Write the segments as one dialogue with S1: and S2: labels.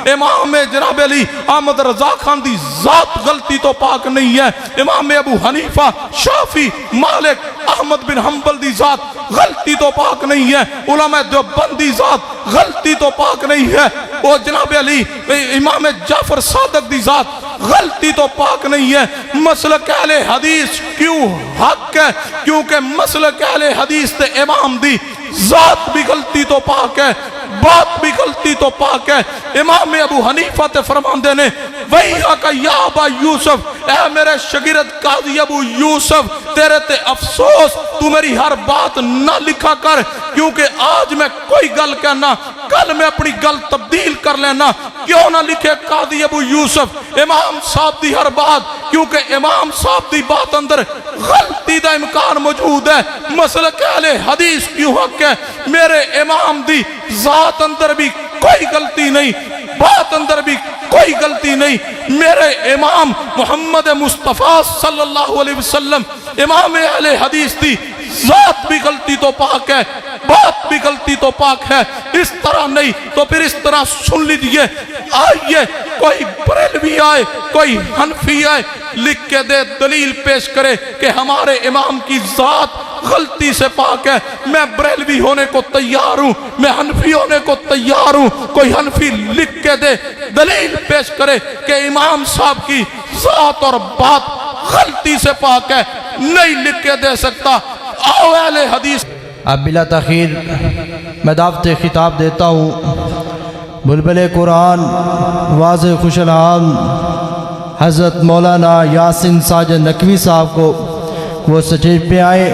S1: امام جناب علی احمد رضا خان دی ذات غلطی تو پاک نہیں ہے، امام ابو حنیفہ، شافی، مالک، احمد بن حنبل دی ذات غلطی تو پاک نہیں ہے، علماء دیوبند دی ذات غلطی تو پاک نہیں ہے، وہ جناب علی امام جعفر صادق دی ذات غلطی تو پاک نہیں ہے۔ مسلک اہل حدیث کیوں حق ہے؟ کیونکہ مسلک اہل حدیث تے امام دی ذات بھی غلطی تو پاک ہے، بات بھی غلطی تو پاک ہے۔ امام ابو حنیفہ تے فرماندے نے وَيْحَكَ يَا أَبَا يُوسُف، اے میرے شاگرد قاضی ابو یوسف، تیرے تے افسوس، تو میری ہر بات نہ لکھا کر، کیونکہ آج میں کوئی گل کہنا کل میں اپنی گل تبدیل کر لینا۔ کیوں نہ لکھے قاضی ابو یوسف امام صاحب دی ہر بات؟ کیونکہ امام صاحب دی بات اندر غلطی دا امکان موجود ہے۔ مسلک اہل حدیث کیوں حق ہے؟ میرے امام دی ذات اندر بھی کوئی غلطی نہیں، بات اندر بھی کوئی غلطی نہیں۔ میرے امام محمد مصطفیٰ صلی اللہ علیہ وسلم امام اہل حدیث دی ذات بھی غلطی تو پاک ہے، بات بھی غلطی تو پاک ہے۔ اس طرح نہیں تو پھر اس طرح سن لیجئے، آئیے کوئی بریلوی آئے، کوئی حنفی آئے، لکھ کے دے، دلیل پیش کرے کہ ہمارے امام کی ذات غلطی سے پاک ہے، میں بریلوی ہونے کو تیار ہوں، میں حنفی ہونے کو تیار ہوں۔ کوئی حنفی لکھ کے دے، دلیل پیش کرے کہ امام صاحب کی ذات اور بات غلطی سے پاک ہے، نہیں لکھ کے دے سکتا۔ آؤ اہل حدیث۔
S2: اب بلا تاخیر میں دعوت خطاب دیتا ہوں بلبل قرآن واضح خوش الحال حضرت مولانا یاسین ساجد نقوی صاحب کو، وہ سٹیج پہ آئے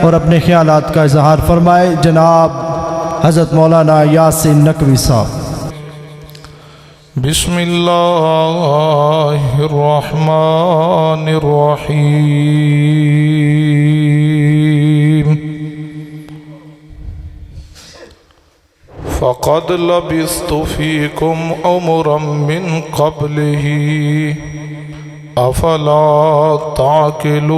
S2: اور اپنے خیالات کا اظہار فرمائے۔ جناب حضرت مولانا یاسین نقوی صاحب۔
S1: بسم اللہ الرحمن الرحیم۔ فقد لبثت فیکم عمرا من قبلہ افلا تعقلون۔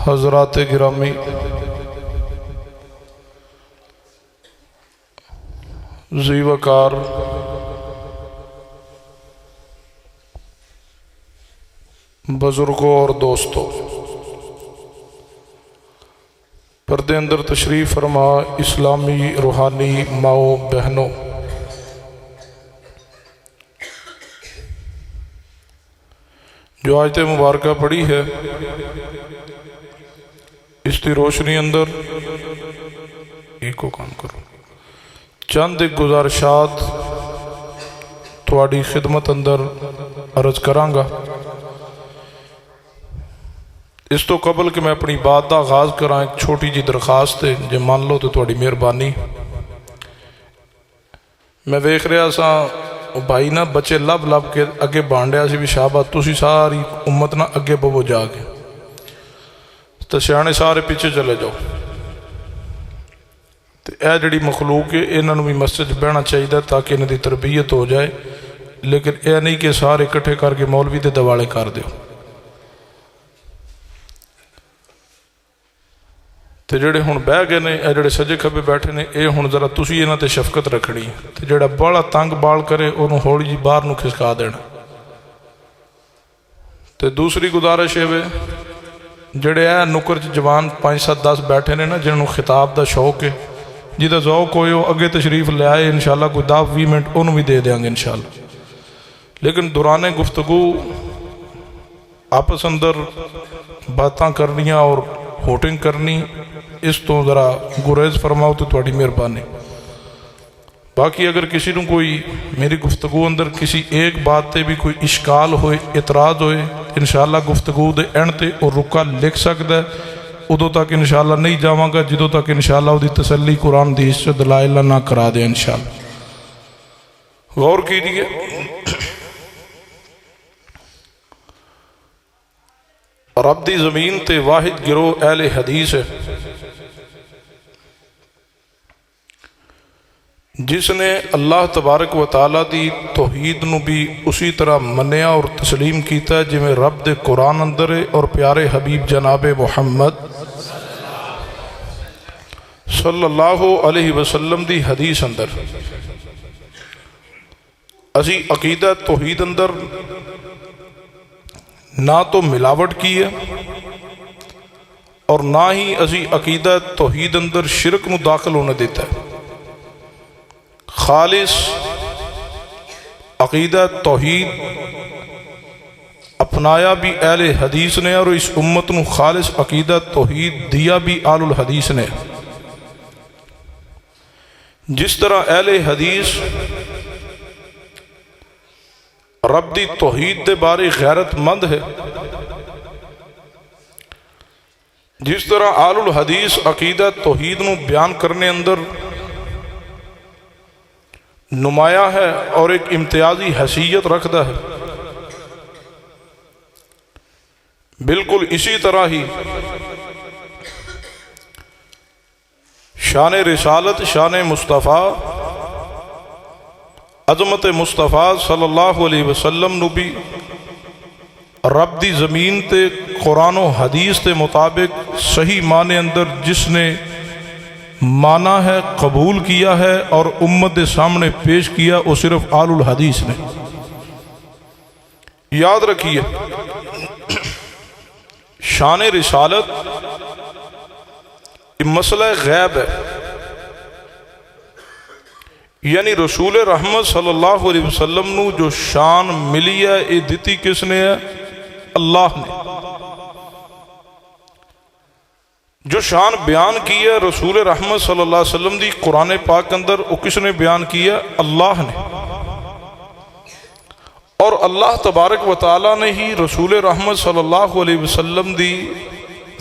S1: حضرات گرامی، ذی وقار بزرگوں اور دوستوں، پردے اندر تشریف فرما اسلامی روحانی ماؤں بہنوں، جو آیت مبارکہ پڑھی ہے اس کی روشنی اندر ایک کو کام کرو، چند ایک گزارشات تھوڑی خدمت اندر عرض کرانگا۔ اس تو قبل کہ میں اپنی بات دا آغاز کرائیں، ایک چھوٹی جی درخواست ہے، جے مان لو تو تھوڑی مہربانی۔ میں ویکھ رہا سا بھائی نا بچے لب لب کے اگے بانڈیا سی بھی شابہ تسی ساری امت نا اگے ببو جا کے، تو سیانے سارے پیچھے چلے جاؤ۔ اے جڑی مخلوق ہے انہوں بھی مسجد بہنا چاہیے تاکہ انہوں دی تربیت ہو جائے، لیکن اے نہیں کہ سارے اکٹھے کر کے مولوی دے دوالے کر دیو۔ تے جڑے ہن بہ گئے نے، اے جڑے سجے کھبے بیٹھے نے، اے ہن ذرا تسی انہاں تے شفقت رکھنی، تے جڑا بڑا تنگ بال کرے انہوں ہوڑی جی باہر نو کھسکا دینا۔ تے دوسری گزارش ہے جڑے اے نکر جوان 5-7-10 بیٹھے نے نا، جنہوں خطاب دا شوق ہے، جیدہ ذوق ہوئے ہو اگے تشریف لے آئے، انشاءاللہ کوئی 10-20 منٹ انہوں بھی دے دیں گے انشاءاللہ۔ لیکن دوران گفتگو آپس اندر باتاں کرنیاں اور ہوٹنگ کرنی، اس تو ذرا گریز فرماؤ تو تھوڑی مہربانی۔ باقی اگر کسی نے کوئی میری گفتگو اندر کسی ایک بات تے بھی کوئی اشکال ہوئے، اعتراض ہوئے، انشاءاللہ گفتگو دے اینڈ تے اور رکا لکھ سکتا ہے، ادو تک انشاءاللہ نہیں جاواں گا جدو تک انشاءاللہ دی تسلی قرآن دی اس سے دلائل نہ کرا دے انشاءاللہ۔ غور کیجئے، رب دی زمین تے واحد گروہ اہل حدیث ہے جس نے اللہ تبارک و تعالیٰ دی توحید نو بھی اسی طرح منیا اور تسلیم کیتا ہے جویں رب دے قرآن اندر ہے اور پیارے حبیب جناب محمد صلی اللہ علیہ وسلم دی حدیث اندر۔ اسی عقیدہ توحید اندر نہ تو ملاوٹ کی ہے اور نہ ہی اسی عقیدہ توحید اندر شرک نو داخل ہونے دیتا ہے۔ خالص عقیدہ توحید اپنایا بھی اہل حدیث نے اور اس امت نو خالص عقیدہ توحید دیا بھی آل الحدیث نے۔ جس طرح اہل حدیث رب دی توحید دے بارے غیرت مند ہے، جس طرح آل الحدیث عقیدہ توحید نو بیان کرنے اندر نمایاں ہے اور ایک امتیازی حیثیت رکھتا ہے، بالکل اسی طرح ہی شان رسالت، شان مصطفیٰ، عظمت مصطفیٰ صلی اللہ علیہ وسلم نو بھی رب دی زمین تے قرآن و حدیث کے مطابق صحیح معنی اندر جس نے مانا ہے، قبول کیا ہے اور امت کے سامنے پیش کیا، وہ صرف آل الحدیث نے۔ یاد رکھیے شان رسالت یہ مسئلہ غیب ہے، یعنی رسول رحمت صلی اللہ علیہ وسلم نو جو شان ملی ہے یہ دیتی کس نے ہے؟ اللہ نے۔ جو شان بیان کی ہے رسول رحمت صلی اللہ علیہ وسلم دی قرآن پاک اندر، وہ کس نے بیان کیا؟ اللہ نے۔ اور اللہ تبارک و تعالیٰ نے ہی رسول رحمت صلی اللہ علیہ وسلم دی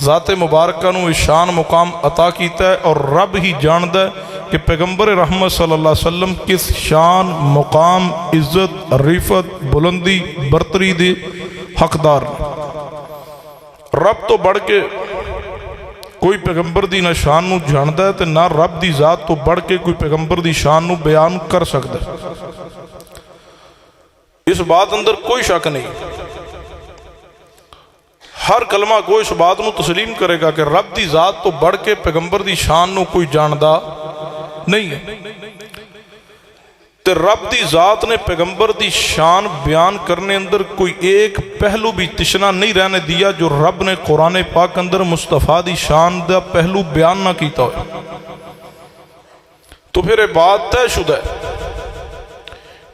S1: ذات مبارکہ نو شان مقام عطا کیتا ہے، اور رب ہی جاندہ ہے کہ پیغمبر رحمت صلی اللہ علیہ وسلم کس شان، مقام، عزت، رفعت، بلندی، برتری دے حقدار۔ رب تو بڑھ کے کوئی پیغمبر دی نہ شان نو جاندہ ہے تے نہ رب دی ذات تو بڑھ کے کوئی پیغمبر دی شان نو بیان کر سکتا ہے، اس بات اندر کوئی شک نہیں۔ ہر کلمہ کو اس بات نو تسلیم کرے گا کہ رب دی ذات تو بڑھ کے پیغمبر دی شان نو کوئی جاندہ نہیں ہے، تے رب دی ذات نے پیغمبر دی شان بیان کرنے اندر کوئی ایک پہلو بھی تشنا نہیں رہنے دیا جو رب نے قرآن پاک اندر مصطفیٰ دی شان دا پہلو بیان نہ کیتا ہو۔ تو پھر یہ بات طے شدہ ہے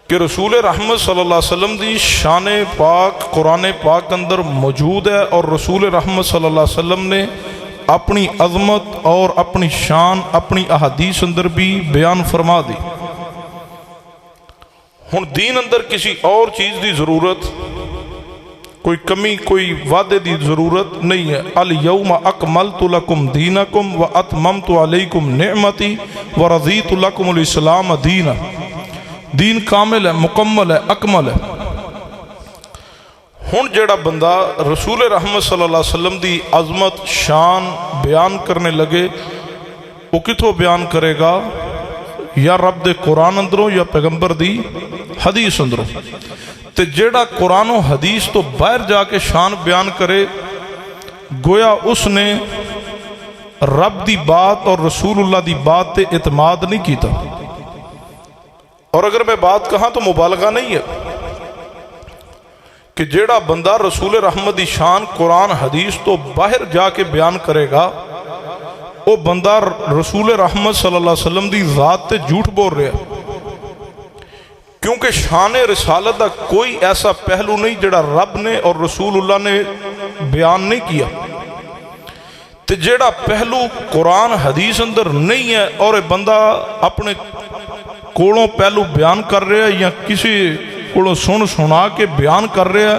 S1: کہ رسول رحمت صلی اللہ علیہ وسلم دی شان پاک قرآن پاک اندر موجود ہے، اور رسول رحمت صلی اللہ علیہ وسلم نے اپنی عظمت اور اپنی شان اپنی احادیث اندر بھی بیان فرما دی۔ ہن دین اندر کسی اور چیز دی ضرورت، کوئی کمی، کوئی وعدے دی ضرورت نہیں ہے۔ الیوم اکملت لکم دینکم واتممت علیکم نعمتی ورضیت لکم الاسلام دینا۔ دین کامل ہے، مکمل ہے، اکمل ہے۔ ہن جڑا بندہ رسول رحمت صلی اللہ علیہ وسلم دی عظمت شان بیان کرنے لگے، وہ کتوں بیان کرے گا؟ یا رب دے قرآن اندروں یا پیغمبر دی حدیث اندروں۔ تے جیڑا قرآن و حدیث تو باہر جا کے شان بیان کرے، گویا اس نے رب دی بات اور رسول اللہ دی بات تے اعتماد نہیں کیتا۔ اور اگر میں بات کہاں تو مبالغہ نہیں ہے کہ جیڑا بندہ رسول رحمت دی شان قرآن حدیث تو باہر جا کے بیان کرے گا، وہ بندہ رسول رحمت صلی اللہ علیہ وسلم دی ذات تے جھوٹ بول رہا ہے، کیونکہ شان رسالت دا کوئی ایسا پہلو نہیں جڑا رب نے اور رسول اللہ نے بیان نہیں کیا۔ تے جیڑا پہلو قرآن حدیث اندر نہیں ہے اور بندہ اپنے کوڑوں پہلو بیان کر رہا ہے یا کسی کوڑوں سنا کے بیان کر رہا ہے،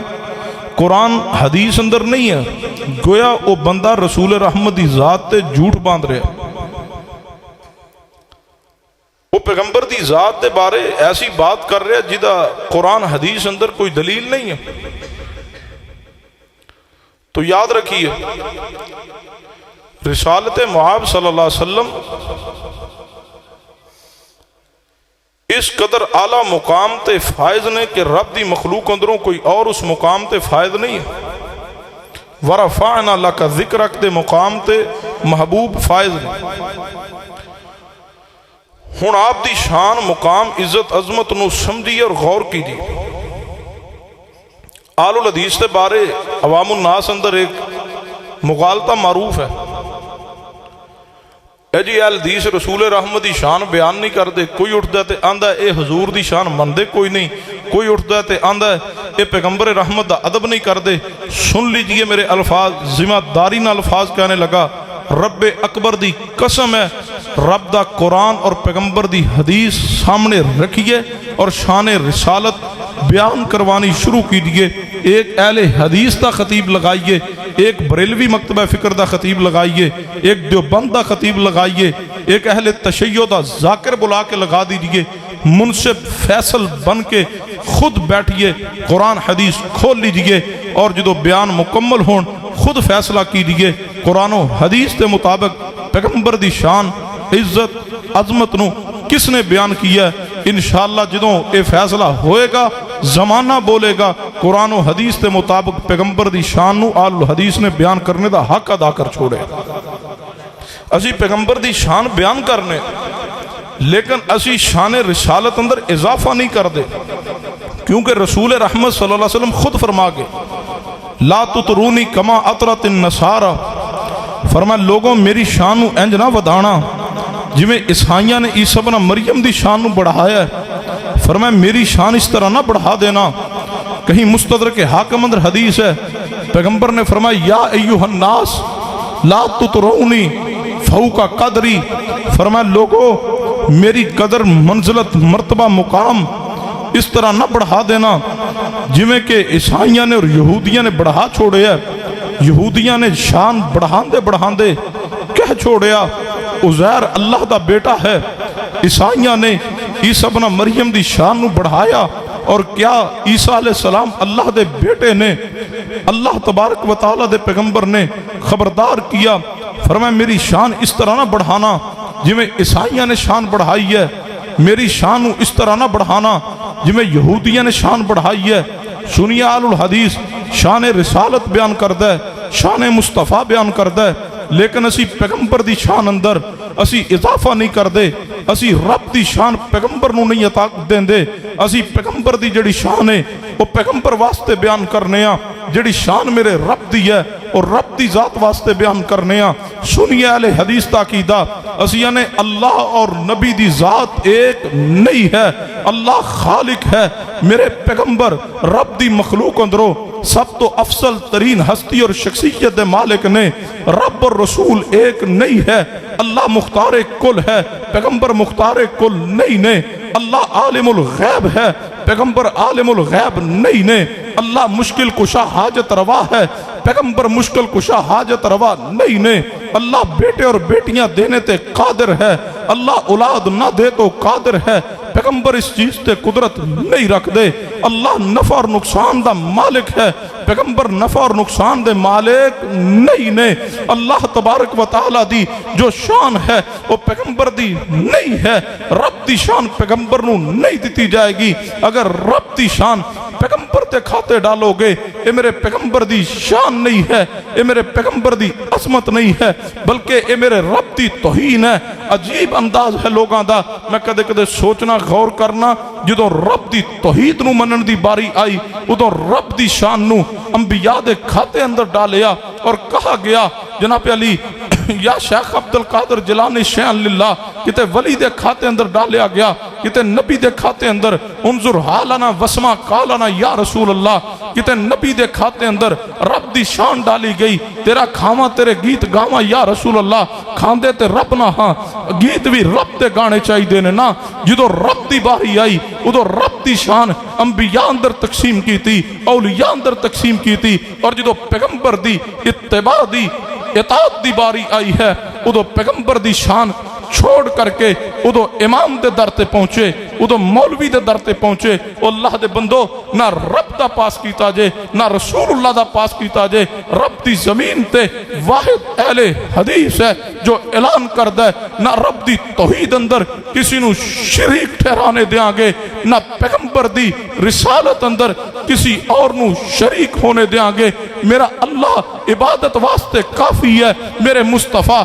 S1: قرآن حدیث اندر نہیں ہے، گویا وہ بندہ رسول رحمت دی ذات تے جھوٹ باندھ رہا ہے۔ وہ پیغمبر دی ذات دے بارے ایسی بات کر رہا ہے جدہ قرآن حدیث اندر کوئی دلیل نہیں ہے۔ تو یاد رکھیے رسالت محب صلی اللہ علیہ وسلم اس قدر اعلیٰ مقام تے فائز نے کہ رب دی مخلوق اندروں کوئی اور اس مقام تے فائز نہیں ہے۔ ورفعنا لک ذکرک دے مقام تے محبوب فائز نے۔ ہن آپ دی شان مقام عزت عظمت نو سمجھیے اور غور کیجیے۔ آل الحدیث کے بارے عوام الناس اندر ایک مغالطہ معروف ہے، اے جی اہل حدیث رسول رحمت دی شان بیان نہیں کرتے، کوئی اٹھتا ہے تے آندا ہے اے حضور دی شان مندے کوئی نہیں، کوئی اٹھتا ہے تے آندا ہے اے پیغمبر رحمت دا ادب نہیں کرتے۔ سن لیجئے میرے الفاظ، ذمہ داری نہ الفاظ کہنے لگا، رب اکبر دی قسم ہے، رب دا قرآن اور پیغمبر دی حدیث سامنے رکھیے اور شان رسالت بیان کروانی شروع کیجئے۔ ایک اہل حدیث دا خطیب لگائیے، ایک بریلوی مکتبہ فکر دا خطیب لگائیے، ایک دیوبند دا خطیب لگائیے، ایک اہل تشیع دا ذاکر بلا کے لگا دیجئے، منصف فیصل بن کے خود بیٹھئے، قرآن حدیث کھول لیجئے اور جدو بیان مکمل ہون خود فیصلہ کیجئے۔ قرآن و حدیث کے مطابق پیغمبر دی شان عزت عظمت نو کس نے بیان کیا ہے؟ انشاءاللہ جدوں اے فیصلہ ہوئے گا، زمانہ بولے گا، قرآن و حدیث کے مطابق پیغمبر دی شان نو آل الحدیث نے بیان کرنے دا حق ادا کر چھوڑے۔ اسی پیغمبر دی شان بیان کرنے لیکن اسی شان رسالت اندر اضافہ نہیں کر دے، کیونکہ رسول رحمت صلی اللہ علیہ وسلم خود فرما گے لا تطرونی کما اطرت النصارى، فرمایا لوگوں میری شان نو انج نہ ودانا جویں عیسائیاں نے عیسی ابن مریم دی شان نو بڑھایا ہے، فرمایا میری شان اس طرح نہ بڑھا دینا۔ کہیں مستدرک حاکم اندر حدیث ہے، پیغمبر نے فرمایا یا ایھا الناس لا تطرونی فوق قدری، فرمایا لوگوں میری قدر منزلت مرتبہ مقام اس طرح نہ بڑھا دینا جویں کہ عیسائیاں نے اور یہودیاں نے بڑھا چھوڑے ہے۔ یہودیاں نے شان بڑھان دے کہہ چھوڑیا عزیر اللہ دا بیٹا ہے، عیسائیاں نے عیسی ابن مریم دی شان نو بڑھایا، اور کیا عیسیٰ علیہ السلام اللہ دے بیٹے نے؟ اللہ تبارک و تعالیٰ دے پیغمبر نے خبردار کیا، فرمایا میری شان اس طرح نہ بڑھانا جویں عیسائیاں نے شان بڑھائی ہے، میری شان اس طرح نہ بڑھانا جویں یہودیاں نے شان بڑھائی ہے۔ سنیے آل الحدیث شان رسالت بیان کردہ ہے، شان مصطفیٰ بیان کردہ ہے، لیکن اسی پیغمبر دی شان اندر اسی اضافہ نہیں کر دے، اسی رب دی شان پیغمبر نو نہیں عطا دیں دے، اسی پیغمبر دی جڑی شان ہے وہ پیغمبر واسطے بیان کرنے ہاں، جڑی شان میرے رب دی ہے اور رب دی ذات واسطے بیان کرنے ہاں۔ سنیے اہل حدیث تاکیدہ، اسی نے اللہ اور نبی دی ذات ایک نہیں ہے، اللہ خالق ہے، میرے پیغمبر رب دی مخلوق اندروں سب تو افضل ترین ہستی اور شخصیت دے مالک نے، رب اور رسول ایک نہیں ہے، اللہ مختار کل ہے، پیغمبر مختار کل نہیں نے، اللہ عالم الغیب ہے، پیغمبر عالم الغیب نہیں نے، اللہ مشکل کشا حاجت روا ہے، پیغمبر مشکل کشا حاجت روا نہیں نے، اللہ بیٹے اور بیٹیاں دینے تے قادر ہے، اللہ اولاد نہ دے تو قادر ہے، پیغمبر اس چیز تے قدرت نہیں رکھ دے، اللہ نفع اور نقصان دا مالک ہے، پیغمبر نفع اور نقصان دے مالک نہیں نے، اللہ تبارک و تعالیٰ دی جو شان ہے وہ پیغمبر دی نہیں ہے، رب دی شان پیغمبر نو نہیں دیتی جائے گی۔ اگر رب دی شان پیغمبر تے کھاتے ڈالو گے، اے میرے پیغمبر دی شان نہیں ہے، اے میرے پیغمبر دی عظمت نہیں ہے، بلکہ اے میرے رب دی توہین ہے۔ عجیب انداز ہے لوگاں دا، میں کدے کدے سوچنا غور کرنا، جدوں رب دی توحید نو منن دی باری آئی ادوں رب دی شان نو انبیاء دے کھاتے اندر ڈالیا اور کہا گیا جناب علی یا شیخ عبدالقادر جیلانی شیئن للہ، کتے ولی دے کھاتے اندر ڈالیا گیا، کتے نبی دے کھاتے اندر انظر حالنا وسما قالنا یا رسول اللہ، کتے نبی دے کھاتے اندر رب دی شان ڈالی گئی، تیرا کھاواں تیرے گیت گاواں یا رسول اللہ، کھاندے تے رب نہ ہاں گیت بھی رب تے گانے چاہی دینے نا۔ جدو رب دی باری آئی ادو رب دی شان انبیاء اندر تقسیم کی تھی، اولیاء اندر تقسیم کی تھی، اور جدو پیغمبر دی اتباع دی اطاعت دی باری آئی ہے ادو پیغمبر دی شان چھوڑ کر کے ادو امام دے در تے پہنچے ادو مولوی دے در تے پہنچے او اللہ دے بندو نہ رب دا پاس کیتا جے نہ رسول اللہ دا پاس کیتا جے رب دی زمین تے واحد اہل حدیث ہے جو اعلان کردہ ہے نہ رب دی توحید اندر کسی نو شریک ٹھہرانے دیاں گے نہ پیغمبر دی رسالت اندر کسی اور نو شریک ہونے دیاں گے میرا اللہ عبادت واسطے کافی ہے میرے مصطفیٰ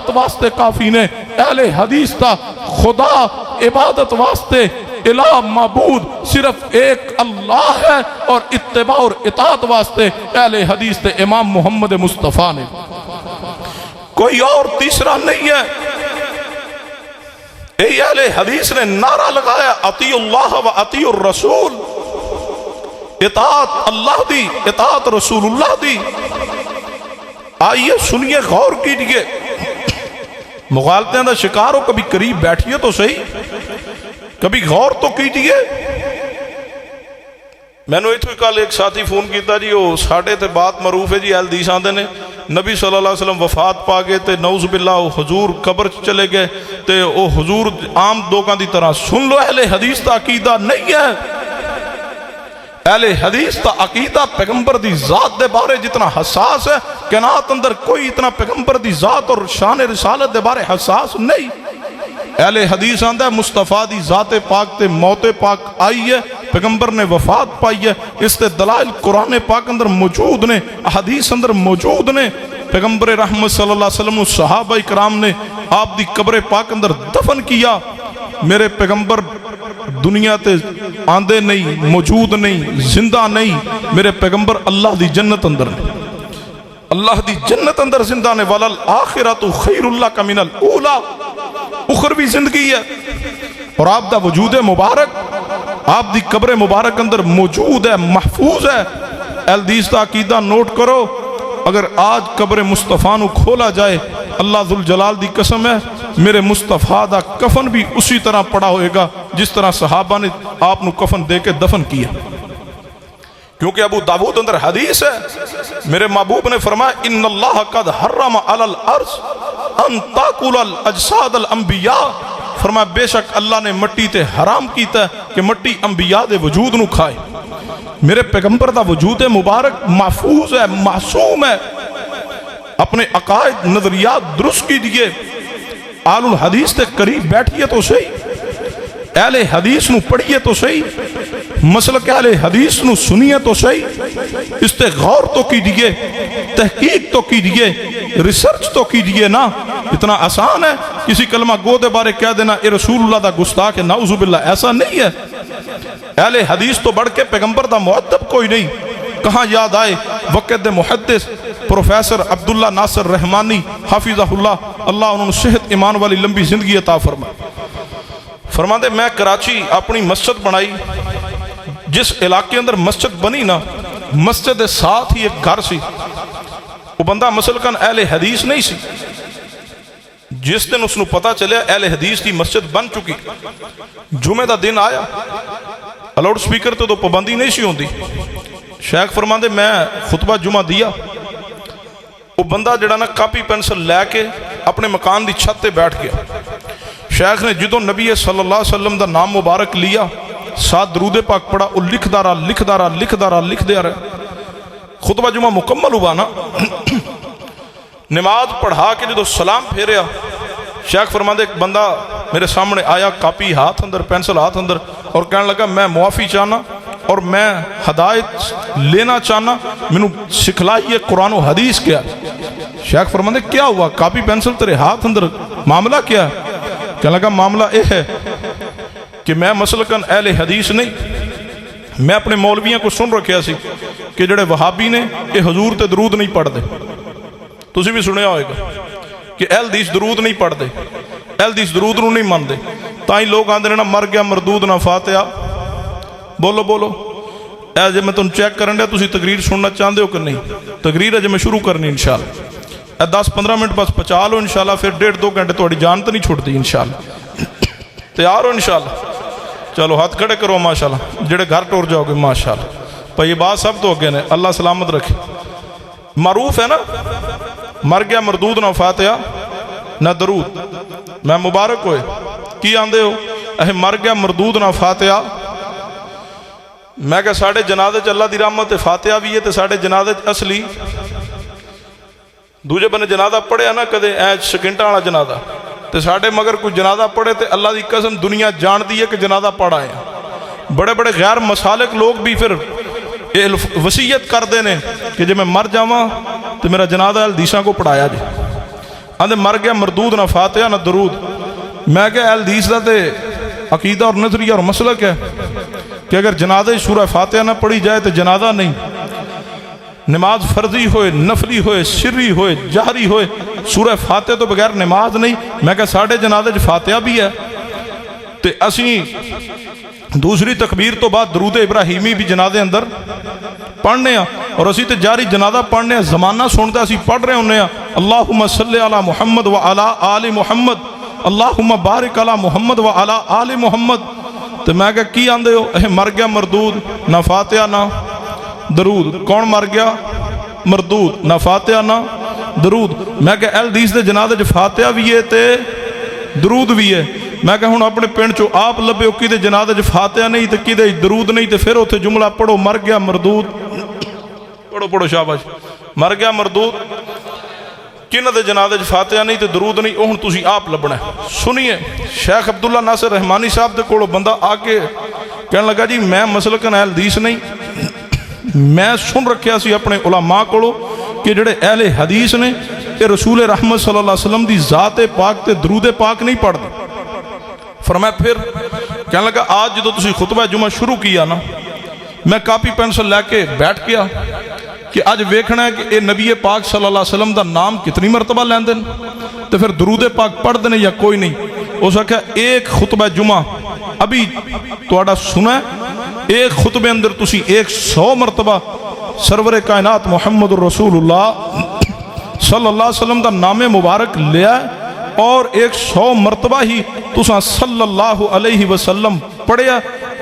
S1: واسطے کافی نے اہل حدیث تا خدا عبادت واسطے الہ معبود صرف ایک اللہ ہے اور اتباع اور اطاعت واسطے اہل حدیث تے امام محمد مصطفیٰ نے کوئی اور تیسرا نہیں ہے اے اہل حدیث نے نعرہ لگایا اطیع اللہ و اطیع الرسول اطاعت اللہ دی اطاعت رسول اللہ دی آئیے سنیے غور کیجئے مغالطیں دا شکار ہو کبھی قریب بیٹھئے تو صحیح کبھی غور تو کیجئے میں نے اتوی کال ایک ساتھی فون کیتا جی وہ ساڑھے تے بات معروف ہے جی اہل حدیث آندے نے نبی صلی اللہ علیہ وسلم وفات پا گئے تے نعوذ باللہ حضور قبر چلے گئے تے وہ حضور عام دوکاں دی طرح سن لو اہل حدیث تا عقیدہ نہیں ہے اہل حدیث تا عقیدہ پیغمبر دی ذات دے بارے جتنا حساس ہے کائنات اندر کوئی اتنا پیغمبر دی ذات اور شان رسالت دے بارے حساس نہیں اہل حدیث آندہ ہے مصطفیٰ دی ذات پاک تے موت پاک آئی ہے پیغمبر نے وفات پائی ہے اس تے دلائل قرآن پاک اندر موجود نے حدیث اندر موجود نے پیغمبر رحمت صلی اللہ علیہ وسلم صحابہ اکرام نے آپ دی قبر پاک اندر دفن کیا میرے پیغمبر دنیا تے آندے نہیں موجود نہیں زندہ نہیں میرے پیغمبر اللہ دی جنت اندر نے اللہ دی جنت اندر زندہ نے وَلَلْآخِرَةُ خَيْرُ لَكَ مِنَ الْأُولَى اخروی زندگی ہے اور آپ دا وجود مبارک آپ دی قبر مبارک اندر موجود ہے محفوظ ہے اہل حدیث دا عقیدہ نوٹ کرو اگر آج قبر مصطفیٰ نو کھولا جائے اللہ ذوالجلال دی قسم ہے میرے مصطفیٰ دا کفن بھی اسی طرح پڑا ہوئے گا جس طرح صحابہ نے آپ نو کفن دے کے دفن کیا کیونکہ ابو داود اندر حدیث ہے میرے محبوب نے فرمایا ان اللہ قد حرم علی الارض ان تاکل الاجساد الانبیاء فرمایا بے شک اللہ نے مٹی تے حرام کیتا ہے کہ مٹی انبیاء دے وجود نو کھائے میرے پیغمبر دا وجود مبارک محفوظ ہے معصوم ہے اپنے عقائد نظریات درست کی دیئے آل الحدیث تے قریب بیٹھئے تو صحیح اہل حدیث نو پڑھئے تو صحیح مسلک اہل حدیث نو سنیے تو صحیح اس تے غور تو کی دیئے تحقیق تو کی دیئے ریسرچ تو کی دیئے نا اتنا آسان ہے کسی کلمہ گو دے بارے کہہ دینا اے رسول اللہ دا گستاخ ہے نعوذ باللہ ایسا نہیں ہے اہل حدیث تو بڑھ کے پیغمبر دا معدب کوئی نہیں کہاں یاد آئے وقت محدث پروفیسر عبداللہ ناصر رحمانی حافظہ اللہ اللہ انہوں نے صحت ایمان والی لمبی زندگی عطا فرما دے میں کراچی اپنی مسجد بنائی جس علاقے اندر مسجد بنی نا مسجد ساتھ ہی ایک گھر سی وہ بندہ مسلکن اہل حدیث نہیں سی جس دن اس نے پتا چلے اہل حدیث کی مسجد بن چکی جمعہ دا دن آیا لاؤڈ سپیکر تو پابندی نہیں سی ہوندی شیخ فرماندے میں خطبہ جمعہ دیا وہ بندہ جڑا نا کاپی پینسل لے کے اپنے مکان دی چھت تے بیٹھ گیا شیخ نے جدو نبی صلی اللہ علیہ وسلم دا نام مبارک لیا ساتھ درود پاک پڑھا وہ لکھ دارا لکھ دیا رہے خطبہ جمعہ مکمل ہوا نا نماز پڑھا کے جدو سلام پھیریا شیخ فرماندے ایک بندہ میرے سامنے آیا کاپی ہاتھ اندر پینسل ہاتھ اندر اور کہنے لگا میں معافی چاہنا اور میں ہدایت لینا چاہنا میں سکھلائیے قرآن و حدیث کیا شیخ فرماندے کیا ہوا کاپی پینسل تیرے ہاتھ اندر معاملہ کیا کہنے لگا معاملہ یہ ہے کہ میں مسلکن اہل حدیث نہیں میں اپنے مولویاں کو سن رکھیا سی کہ جڑے وہابی نے یہ حضور تے درود نہیں پڑھ دے تسی بھی سنیا ہوئے گا کہ اہل حدیث درود نہیں پڑھ دے اہل حدیث درود نو نہیں مان دے تائیں لوگ آندے نہ مر گیا مردود نہ فاتحہ بولو بولو اے جے میں تم چیک کرن دیا تسی تقریر سننا چاہندے ہو کہ نہیں تقریر ہے جے میں شروع کرنی انشاءاللہ اے 10-15 منٹ بس پچا لو انشاءاللہ پھر 1.5-2 گھنٹے تھوڑی جان تو نہیں چھوڑ دی انشاءاللہ تیار ہو انشاءاللہ چلو ہاتھ کھڑے کرو ماشاءاللہ جڑے گھر ٹور جاؤ گے ماشاءاللہ پر یہ بات سب تو اگے نے اللہ سلامت رکھے معروف ہے نا مر گیا مردود نہ فاتحہ نہ درود. میں مبارک ہوئے کی آندے ہو اے مر گیا مردود نہ فاتحہ. میں کہ ساڑھے جنازے چ اللہ دی رحمت فاتحہ بھی ہے تے ساڑھے جنازے اصلی دوجے بنے جنازہ پڑھیا نا کدے اے سکنٹاں والا جنازہ تے ساڑھے مگر کوئی جنازہ پڑھے تے اللہ دی قسم دنیا جان دی ہے کہ جنازہ پڑھا ہے. بڑے بڑے غیر مسالک لوگ بھی پھر وصیت کر دینے کہ جب میں مر جاواں تو میرا جنازہ الحدیثاں کو پڑھایا جی. آندے مر گیا مردود نہ فاتحہ نہ درود. میں کہ الحدیث دا تے عقیدہ اور نظریہ اور مسلک ہے کہ اگر جنازہ سورہ فاتحہ نہ پڑھی جائے تو جنازہ نہیں. نماز فرضی ہوئے نفلی ہوئے سری ہوئے جہری ہوئے سورہ فاتحہ تو بغیر نماز نہیں. میں کہ ساڑھے جنازے فاتحہ بھی ہے تے اسی دوسری تکبیر تو بعد درود ابراہیمی بھی جنازے اندر پڑھنے ہیں اور اسی تے جاری جنازہ پڑھنے ہیں. زمانہ سنتا اسی پڑھ رہے ہونے ہیں اللہم صلی علی محمد و علی آل محمد اللہم بارک علی محمد و علی آل محمد. تو میں کہ کی آندے ہو اے مر گیا مردود نہ فاتحہ نہ درود. کون مر گیا مردود نہ فاتحہ نہ درود. میں کہ اہل حدیث دے جنازے جو فاتحہ بھی ہے تے درود بھی ہے. میں کہ ہوں اپنے پنڈ چو آپ لبے ہو کدے جنازے جو فاتحہ نہیں تے کدے درود نہیں تے پھر اتنے جملہ پڑھو مر گیا مردود. پڑھو پڑھو شاباش. مر گیا مردود کنہ دے جنازے جو فاتحہ نہیں تے درود نہیں وہ ہوں تسی آپ لبنا ہے. سنیے شیخ عبداللہ ناصر رحمانی صاحب دے کولو بندہ آکے کہنے لگا جی میں مسلکن اہل حدیث نہیں میں سن رکھیا سی اپنے علماء کولو کہ جڑے اہل حدیث نے کہ رسول رحمت صلی اللہ علیہ وسلم دی ذات پاک تے درود پاک نہیں پڑھ دے. فرمایا پھر کہنے لگا آج جدو تسی خطبہ جمعہ شروع کیا نا میں کاپی پینسل لے کے بیٹھ گیا کہ آج ویکھنا ہے کہ اے نبی پاک صلی اللہ علیہ وسلم دا نام کتنی مرتبہ لین دن تو پھر درود پاک پڑھ دینے یا کوئی نہیں. ہو سکتا ایک خطبہ جمعہ ابھی توڑا سنا ہے ایک خطبے اندر تسی 100 مرتبہ سرور کائنات محمد الرسول اللہ صلی اللہ علیہ وسلم دا نام مبارک لیا ہے اور 100 مرتبہ ہی تساں صلی اللہ علیہ وسلم پڑھیا.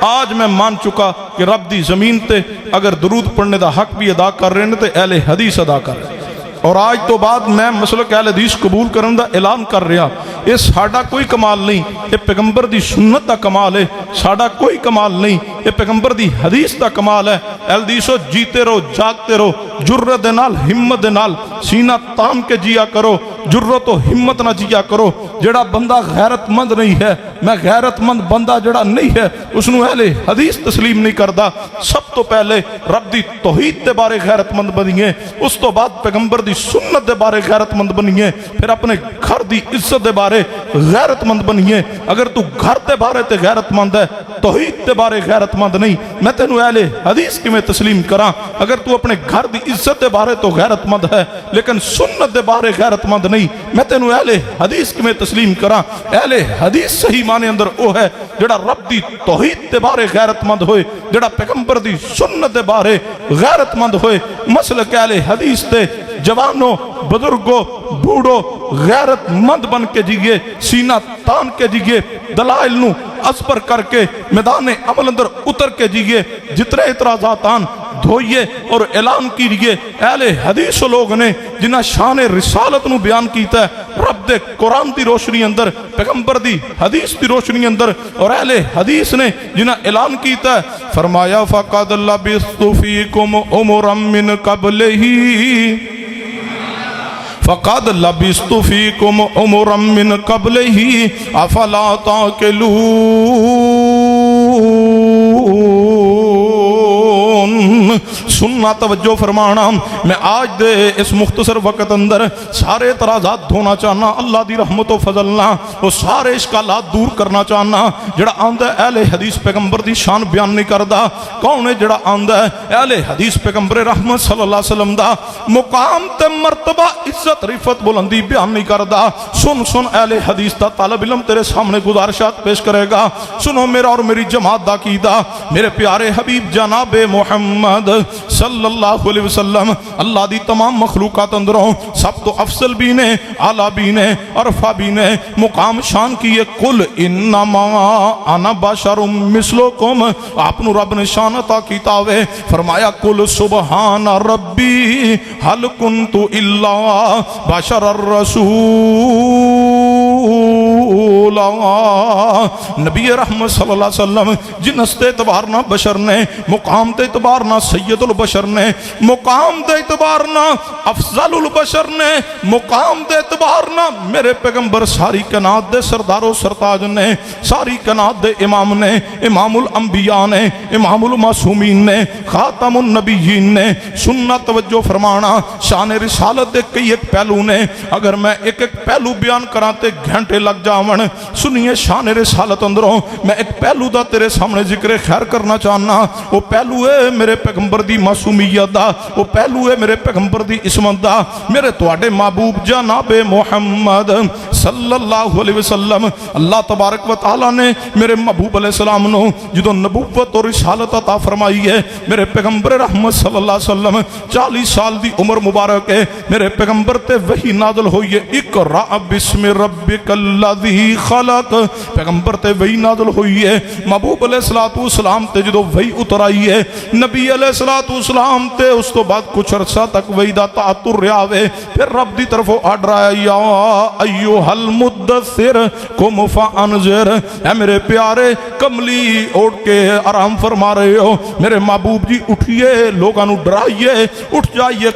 S1: آج میں مان چکا کہ رب دی زمین تے اگر درود پڑھنے دا حق بھی ادا کر رہے ہیں تے اہل حدیث ادا کر رہے ہیں. اور آج تو بعد میں مسلک اہل حدیث قبول کرن دا اعلان کر رہا. یہ ساڑا کوئی کمال نہیں یہ پیغمبر دی سنت دا کمال ہے. ساڑا کوئی کمال نہیں یہ پیغمبر دی حدیث دا کمال ہے. اہل حدیثو جیتے رہو جاگتے رہو جرت دے نال ہمت دے نال سینہ تام کے جیا کرو. جرت و ہمت نہ جیا کرو. جڑا بندہ غیرت مند نہیں ہے میں غیرت مند بندہ جڑا نہیں ہے اس نو اہل حدیث تسلیم نہیں کردا. سب تو پہلے رب دی توحید دے بارے غیرت مند بنیے اس تو بعد پیغمبر دی سنت دے بارے غیرت مند بنیے پھر اپنے گھر دی عزت دے بارے غیرت مند بنیے. اگر تو گھر دے بارے تے غیرت مند ہے توحید دے بارے غیرت مند نہیں میں تینوں اہل حدیث کی میں تسلیم کراں. اگر تو اپنے گھر دی عزت دے بارے تو غیرت مند ہے لیکن سنت دے بارے غیرت مند نہیں میں تینوں اہل حدیث کی میں تسلیم کراں. اہل حدیث صحیح معنی اندر او ہے جڑا رب دی توحید دے بارے غیرت مند ہوئے جڑا پیغمبر دی سنت دے بارے غیرت مند ہوئے. مسلک اہل حدیث دے جوانوں بزرگوں بوڑھوں غیرت مند بن کے جیئے سینہ تان کے جیئے دلائل نو ازبر کر کے میدان عمل اندر اتر کے جیئے جتنے اعتراضات آن دھوئیے اور اعلان کیجئے. اہل حدیث لوگ نے جنہ شان رسالت نو بیان کیتا ہے رب دے قرآن دی روشنی اندر پیغمبر دی حدیث دی روشنی اندر اور اہل حدیث نے جنہ اعلان کیتا ہے فرمایا فَقَدْ لَبِثْتُ فِيكُمْ عُمُرًا مِّن قَبْلِهِ فَقَدْ لَبِثْتُ فِيكُمْ عُمُرًا مِّن قَبْلِهِ أَفَلَا تَعْقِلُونَ. سننا توجہ فرمانا میں آج دے اس مختصر وقت اندر سارے اعتراضات دھونا چاہنا اللہ دی رحمت و فضلنا وہ سارے اشکالات دور کرنا چاہنا. جڑا آندہ ہے اہل حدیث پیغمبر دی شان بیان نہیں کردہ کون ہے جڑا آندہ ہے اہل حدیث پیغمبر رحمت صلی اللہ علیہ وسلم دا مقام تے مرتبہ عزت رفت بلندی بیان نہیں کردہ. سن اہل حدیث دا طالب علم تیرے سامنے گزارشات پیش کرے گا. سنو میرا اور میری جماعت دا کیدہ میرے پیارے حبیب جناب محمد صلی اللہ علیہ وسلم اللہ دی تمام مخلوقات اندروں سب تو افضل بھی نے اعلیٰ بھی نے عرفہ بھی نے مقام شان کیے قل انما انا بشر مثلکم. آپ نو رب نے شان عطا کیتا ہوئے فرمایا قل سبحان ربی حل کنت الا بشر الرسول نبی رحمت صلی اللہ علیہ وسلم جنس تے اعتبار نہ بشر نے، مقام تے اعتبار نہ سید البشر نے، مقام تے اعتبار نہ افضل البشر نے، مقام تے اعتبار نہ میرے پیغمبر ساری کائنات دے سردار و سرتاج نے، ساری کائنات دے امام نے، امام الانبیاء نے، امام المعصومین نے، خاتم النبیین نے۔ سننا توجہ فرمانا، شان رسالت دے کئی ایک پہلو نے، اگر میں ایک ایک پہلو بیان کراتے گھنٹے لگ جاون۔ سنیے شان رسالت اندروں میں ایک پہلو دا تیرے سامنے ذکر خیر کرنا چاہنا، وہ پہلو ہے میرے پیغمبر دی معصومیت دا، وہ پہلو ہے میرے پیغمبر دی عصمت دا، میرے تواڈے محبوب جناب محمد صلی اللہ علیہ وسلم۔ اللہ تبارک و تعالی نے میرے محبوب علیہ السلام نو جدوں نبوت اور رسالت عطا فرمائی ہے، میرے پیغمبر رحمت صلی اللہ علیہ وسلم 40 سال دی عمر مبارک ہے، میرے پیغمبر تے وحی نازل ہوئی ہے، اقرأ بسم ربک الذی خلق، پیغمبر تے وحی نازل ہوئی ہے۔ محبوب علیہ السلام تے جدوں وحی اتر آئی ہے، نبی علیہ السلام تے اس تو بعد کچھ عرصہ تک وحی دا تعطر رہا ہے، پھر رب دی طرفوں آرڈر آیا، یا ایھا المدثر قم فانذر، اے میرے پیارے کملی اٹھ کے آرام فرما رہے ہو، میرے محبوب جی اٹھئے، لوگاں نو ڈرائیے، اٹھ جائیے،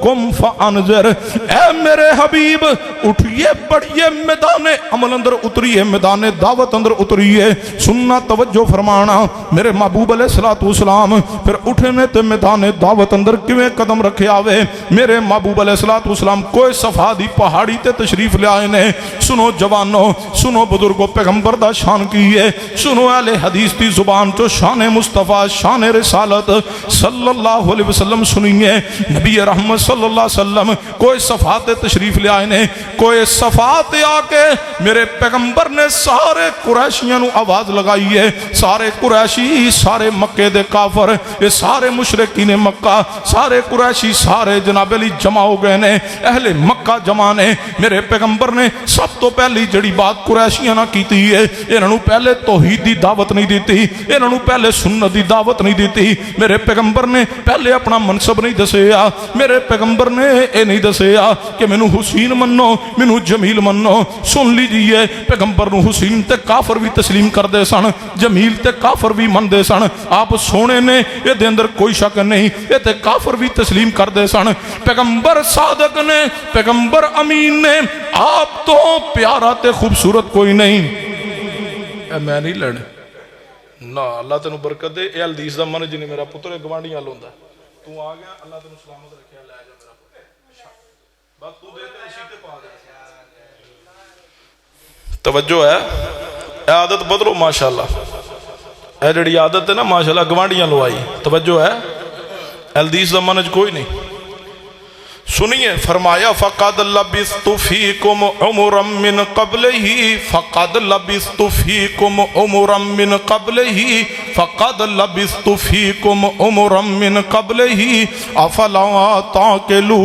S1: قم فانذر، اے میرے حبیب اٹھئے، بڑھئے، میدان عمل اندر اتریے، میدان دعوت اندر اتریے۔ سننا توجہ فرمانا، میرے محبوب علیہ السلام پھر اٹھنے تے میدان دعوت اندر کیویں قدم رکھے آوے، میرے محبوب علیہ السلام کوئی صفا دی پہاڑی تے تشریف لے آئے نے۔ سنو جوانو، سنو بزرگو، پیغمبر دا شان کی ہے، سنو اہل حدیث دی زبان چو شان مصطفیٰ، شان رسالت صلی اللہ علیہ وسلم سنیے۔ نبی رحمت صلی اللہ علیہ وسلم کوئی صفات تشریف لے آئے نے، کوئی صفات آ کے میرے پیغمبر نے سارے قریشیاں نو آواز لگائی ہے، سارے قریشی، سارے مکے دے کافر، یہ سارے مشرکین مکہ، سارے قریشی، سارے جناب علی جمع ہو گئے نے، اہل مکہ جمع نے۔ میرے پیغمبر نے سب تو پہلی جڑی بات قریشیاں نہ کیتی ہے، انہوں پہلے توحید دی دعوت نہیں دیتی، انہوں پہلے سنت دی دعوت نہیں دیتی، میرے پیغمبر نے پہلے اپنا منصب نہیں دسیا، میرے پیغمبر نے اے نہیں دسیا کہ مینوں حسین منو، مینوں جمیل منو۔ سن لیجئے، پیغمبر نو حسین تے کافر بھی تسلیم کر دے سن، جمیل تے کافر بھی من دے سن، آپ سونے نے یہ دے اندر کوئی شک نہیں، یہ تے کافر بھی تسلیم کر دے سن۔ پیغمبر صادق نے، پیغمبر امین نے، آپ تو پیارا تے خوبصورت کوئی نہیں۔ اے میں نہیں لڑ نا، اللہ تینوں برکت دے، اے حدیث دا من جنہیں میرا پتر گوانڈیاں لوندا، تو آ گیا، اللہ تینوں سلامت رکھیا، لے جا میرا پتر، بس تو دے تے اسی تے پا دے۔ توجہ ہے، اے عادت بدلو ماشاءاللہ، اے جڑی عادت ہے نا ماشاءاللہ گوانڈیاں لو آئی، توجہ ہے، حدیث دا منج کوئی نہیں۔ سنیے، فرمایا فقد لبثت فیکم عمرا من قبلہ، فقد لبثت فیکم عمرا من قبلہ، فقد لبثت فیکم عمرا من قبلہ، افلا تعقلون۔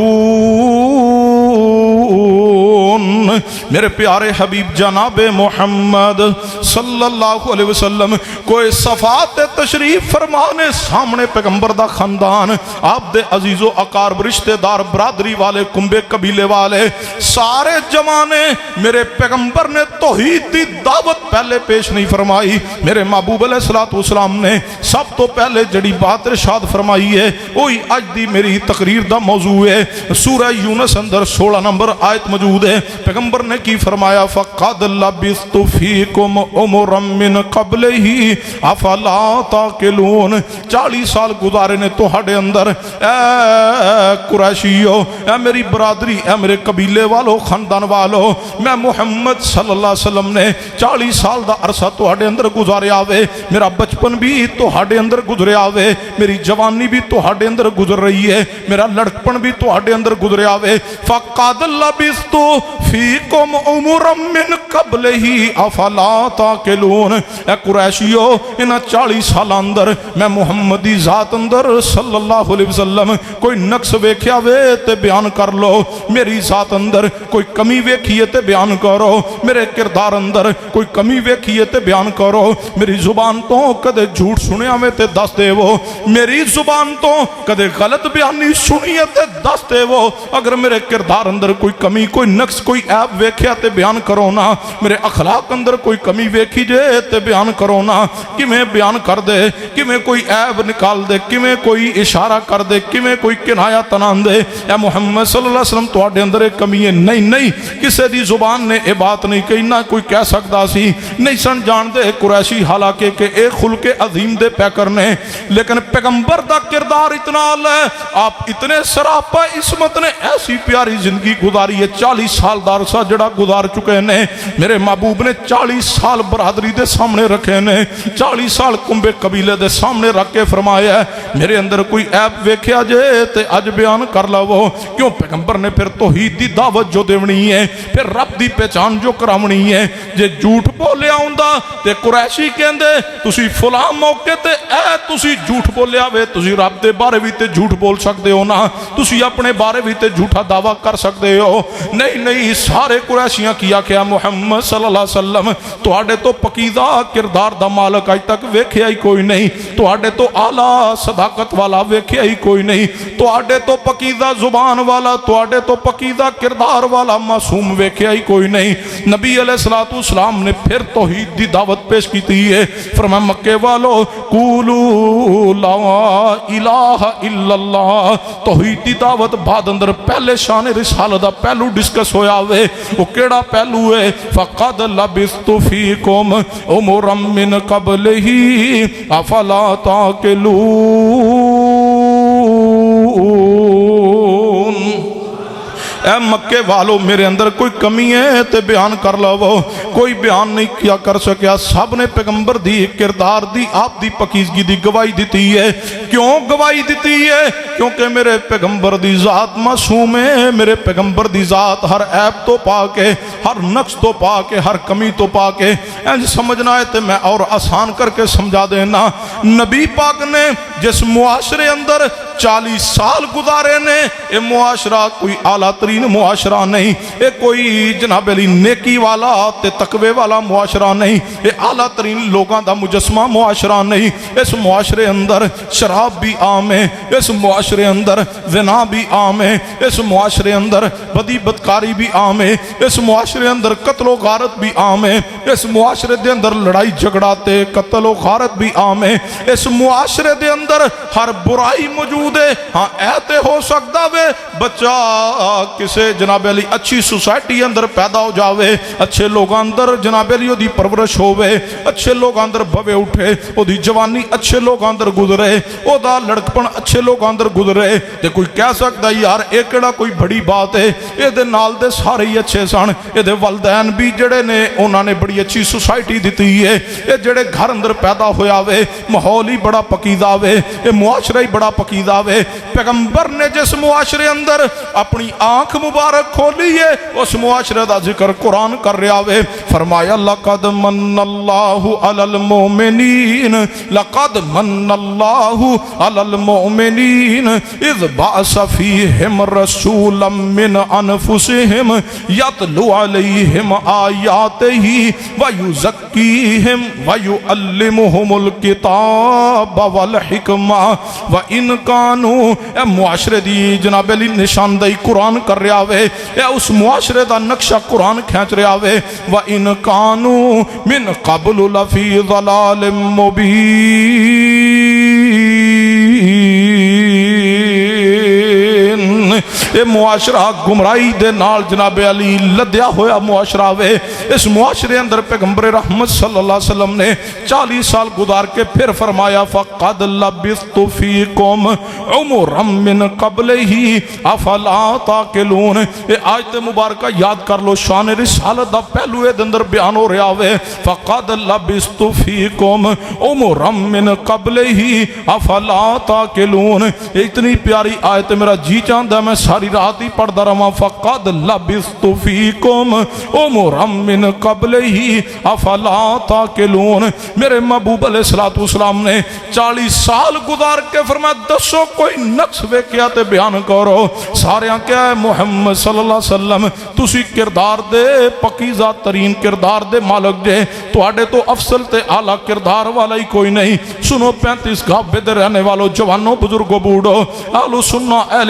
S1: میرے پیارے حبیب جناب محمد صلی اللہ علیہ وسلم کوئی صفات تشریف فرمانے سامنے پیغمبر دا خاندان، آپ دے عزیز و اقارب، رشتہ دار، برادری والے، کنبے قبیلے والے سارے جمانے، میرے پیغمبر نے توحید دی دعوت پہلے پیش نہیں فرمائی۔ میرے محبوب علیہ السلام نے سب تو پہلے جڑی بات ارشاد فرمائی ہے وہی اج دی میری تقریر دا موضوع ہے۔ سورہ یونس اندر 16 نمبر آیت موجود ہے، پیغمبر نے کی فرمایا، فقد لبثت فیکم عمرا من قبلہ افلا تعقلون۔ 40 سال گزارے نے تہاڈے اندر، اے قریشیو، اے میری برادری، اے میرے قبیلے والو، خاندان والو، میں محمد صلی اللہ علیہ وسلم نے 40 سال دا عرصہ تہاڈے اندر گزارے آوے، میرا بچپن بھی تہاڈے اندر گزرے آوے، میری جوانی بھی تہاڈے اندر گزر رہی ہے، میرا لڑکپن بھی تہاڈے اندر گزرے آوے۔ فقد لبثت فیکم عمرا من قبلہ افلا تعقلون۔ اے قریشیو، انہاں 40 سال اندر میں محمدی ذات اندر صلی اللہ علیہ وسلم کوئی نقص ویکھیا وے تے بیان کر لو، میری ذات اندر کوئی کمی ویکھیے تے بیان کرو، میرے کردار اندر کوئی کمی ویکھیے تے بیان کرو، میری زبان تو کدے جھوٹ سنیا میں تے دس دے وہ، میری زبان تو کدے غلط بیانی سنیے تے دس دے وہ، اگر میرے کردار اندر کوئی کمی کوئی نقص کوئی عیب ویکھیا تے بیان کرو نا, میرے اخلاق اندر کوئی کمی ویکھی جے تے بیان کرو نا, کیویں بیان کر دے, کیویں کوئی عیب نکال دے, کیویں کوئی اشارہ کر دے, کیویں کوئی کنایا تنان دے. اے محمد صلی اللہ علیہ وسلم تواڈے اندر ایک کمی ہے نہیں, نہیں کسے دی زبان نے اے بات نہیں کہی, نہ کوئی کہہ سکتا سی, نہیں سن جان دے قریشی حالانکہ کہ ایک خلق عظیم دے پہ کرنے, لیکن پیغمبر دا کردار اتنا ہے, آپ اتنے سراپا عصمت نے ایسی پیاری زندگی گزاری ہے. 40 سال دا عرصہ جڑا گزار چکے نے میرے محبوب نے, 40 سال برادری دے سامنے رکھے نے, 40 سال کنبے قبیلے دے سامنے رکھ کے فرمایا ہے میرے اندر کوئی عیب ویکھیا جے تے اج بیان کر لو. کیوں پیغمبر نے پھر توحید دی دعوت جو دیونی ہے, پھر رب دی پہچان جو کراونی ہے. جے جھوٹ بولیا ہوندا تے قریشی کہندے تسی فلاں موقع تے اے تسی جھوٹ بولیا وے, تسی رب دے بارے بھی تے جھوٹ بول سکتے ہو نا, تسی اپنے بارے بھی تے جھوٹا دعویٰ کر سکتے ہو. نہیں نہیں سارے قریشیاں کیا کیا محمد صلی اللہ علیہ وسلم تواڈے تو پکیزہ کردار دا مالک اج تک ویکھیا ہی کوئی نہیں, تواڈے تو اعلیٰ صداقت والا ویکھیا ہی کوئی نہیں, تواڈے تو پکیزہ زبان والا, تواڈے تو پکیزہ کردار والا معصوم ویکھیا ہی کوئی نہیں. نبی علیہ الصلوۃ والسلام نے پھر توحید دی دعوت پیش کی ہے. فرمایا مکے والو قولوا لا الہ الا اللہ, توحید دی دعوت بعد اندر پہلے شان رسالت دا پہلو ڈسکس ہویا ہوئے, وہ کیڑا پہلو ہے, فقد لبثت فیکم عمرا من قبلہ افلا تعقلون. اے مکے والو میرے اندر کوئی کمی ہے تے بیان کر لو. کوئی بیان نہیں کیا کر سکیا, سب نے پیغمبر دی کردار دی آپ دی پکیزگی دی گواہی دیتی ہے. کیوں گواہی دیتی ہے؟ کیونکہ میرے پیغمبر دی ذات معصوم ہے, میرے پیغمبر دی ذات ہر عیب تو پاک ہے, ہر نقص تو پاک ہے, ہر کمی تو پاک ہے. انج سمجھنا ہے تے میں اور آسان کر کے سمجھا دینا. نبی پاک نے جس معاشرے اندر 40 سال گزارے نے, یہ معاشرہ کوئی اعلیٰ ترین معاشرہ نہیں, یہ کوئی جناب علی نیکی والا تے تقوی والا معاشرہ نہیں, یہ اعلیٰ ترین لوگاں دا مجسمہ معاشرہ نہیں. اس معاشرے اندر شراب بھی عام ہے, اس معاشرے اندر زنا بھی عام ہے, اس معاشرے اندر بدی بدکاری بھی عام ہے, اس معاشرے اندر قتل و غارت بھی عام ہے, اس معاشرے دے اندر لڑائی جھگڑا تے قتل و غارت بھی عام ہے, اس معاشرے دے اندر ہر برائی موجود ہے. ہاں ایتے ہو سکتا وے بچہ کسے جناب علی اچھی سوسائٹی اندر پیدا ہو جاوے, اچھے لوگ اندر جناب علی دی پرورش ہووے, اچھے لوگ اندر بھوے اٹھے, او دی جوانی اچھے لوگ اندر گزرے, او دا لڑکپن اچھے لوگ اندر گزرے. تے کوئی کہہ سکتا یار ایک کڑا کوئی بڑی بات ہے, اے دے نال دے سارے ہی اچھے سن, اے دے والدین بھی جڑے نے انہاں نے بڑی اچھی سوسائٹی دیتی ہے, اے جڑے گھر اندر پیدا ہویا وے ماحول ہی بڑا پکیزہ وے, اے معاشرہ ہی بڑا پکیزہ وے. پیغمبر نے جس معاشرے اندر اپنی آنکھ مبارک کھولی ہے اس معاشرے دا ذکر قرآن کر رہا وے. فرمایا لقد من اللہ علی المؤمنین, لقد من اللہ علی المؤمنین اذ بعث فیہم رسولا من انفسہم یتلو علیہم آیاتہ ویزکیہم ویعلمہم الکتاب والحکمہ وَإِن كَانُوا. اے معاشرے دی جناب علی نشاندہی قرآن کر رہا وے, اے اس معاشرے دا نقشہ قرآن کھینچ رہا وے. وَإِن كَانُوا مِن قَبْلُ لَفِي ضَلَالٍ مُبِينٍ. اے معاشرہ گمرائی دے نال جناب علی لدیا ہویا معاشرہ وے. اس معاشرے اندر پیغمبر رحمت صلی اللہ علیہ وسلم نے 40 سال گزار کے پھر فرمایا فَقَدْ لَبِثْتُ فِيكُمْ عُمُرًا مِّن قَبْلِهِ أَفَلَا تَعْقِلُونَ. اے آیت مبارکہ یاد کر لو, شان رسالت دا پہلو دے اندر بیان ہو رہا وے. فَقَدْ لَبِثْتُ فِيكُمْ عُمُرًا مِّن قَبْلِهِ أَفَلَا تَعْقِلُونَ. اتنی پیاری آیت میرا جی چاہتا میں ساری رات ہی پڑھتا رہا. فقد لبثت فیکم عمرا من قبلہ افلا تعقلون. میرے محبوب علیہ الصلوۃ والسلام نے 40 سال گزار کے فرمایا دسو کوئی نقص ویکھیا تے بیان کرو. سارے کیا محمد صلی اللہ علیہ وسلم تسی کردار دے پکیزہ ترین کردار دے مالک جے, تواڈے تو افضل تے اعلیٰ کردار والا ہی کوئی نہیں. سنو 35 گاوے دے رہنے والوں, جوانوں, بزرگوں, بوڑھو, اہل سنہ اہل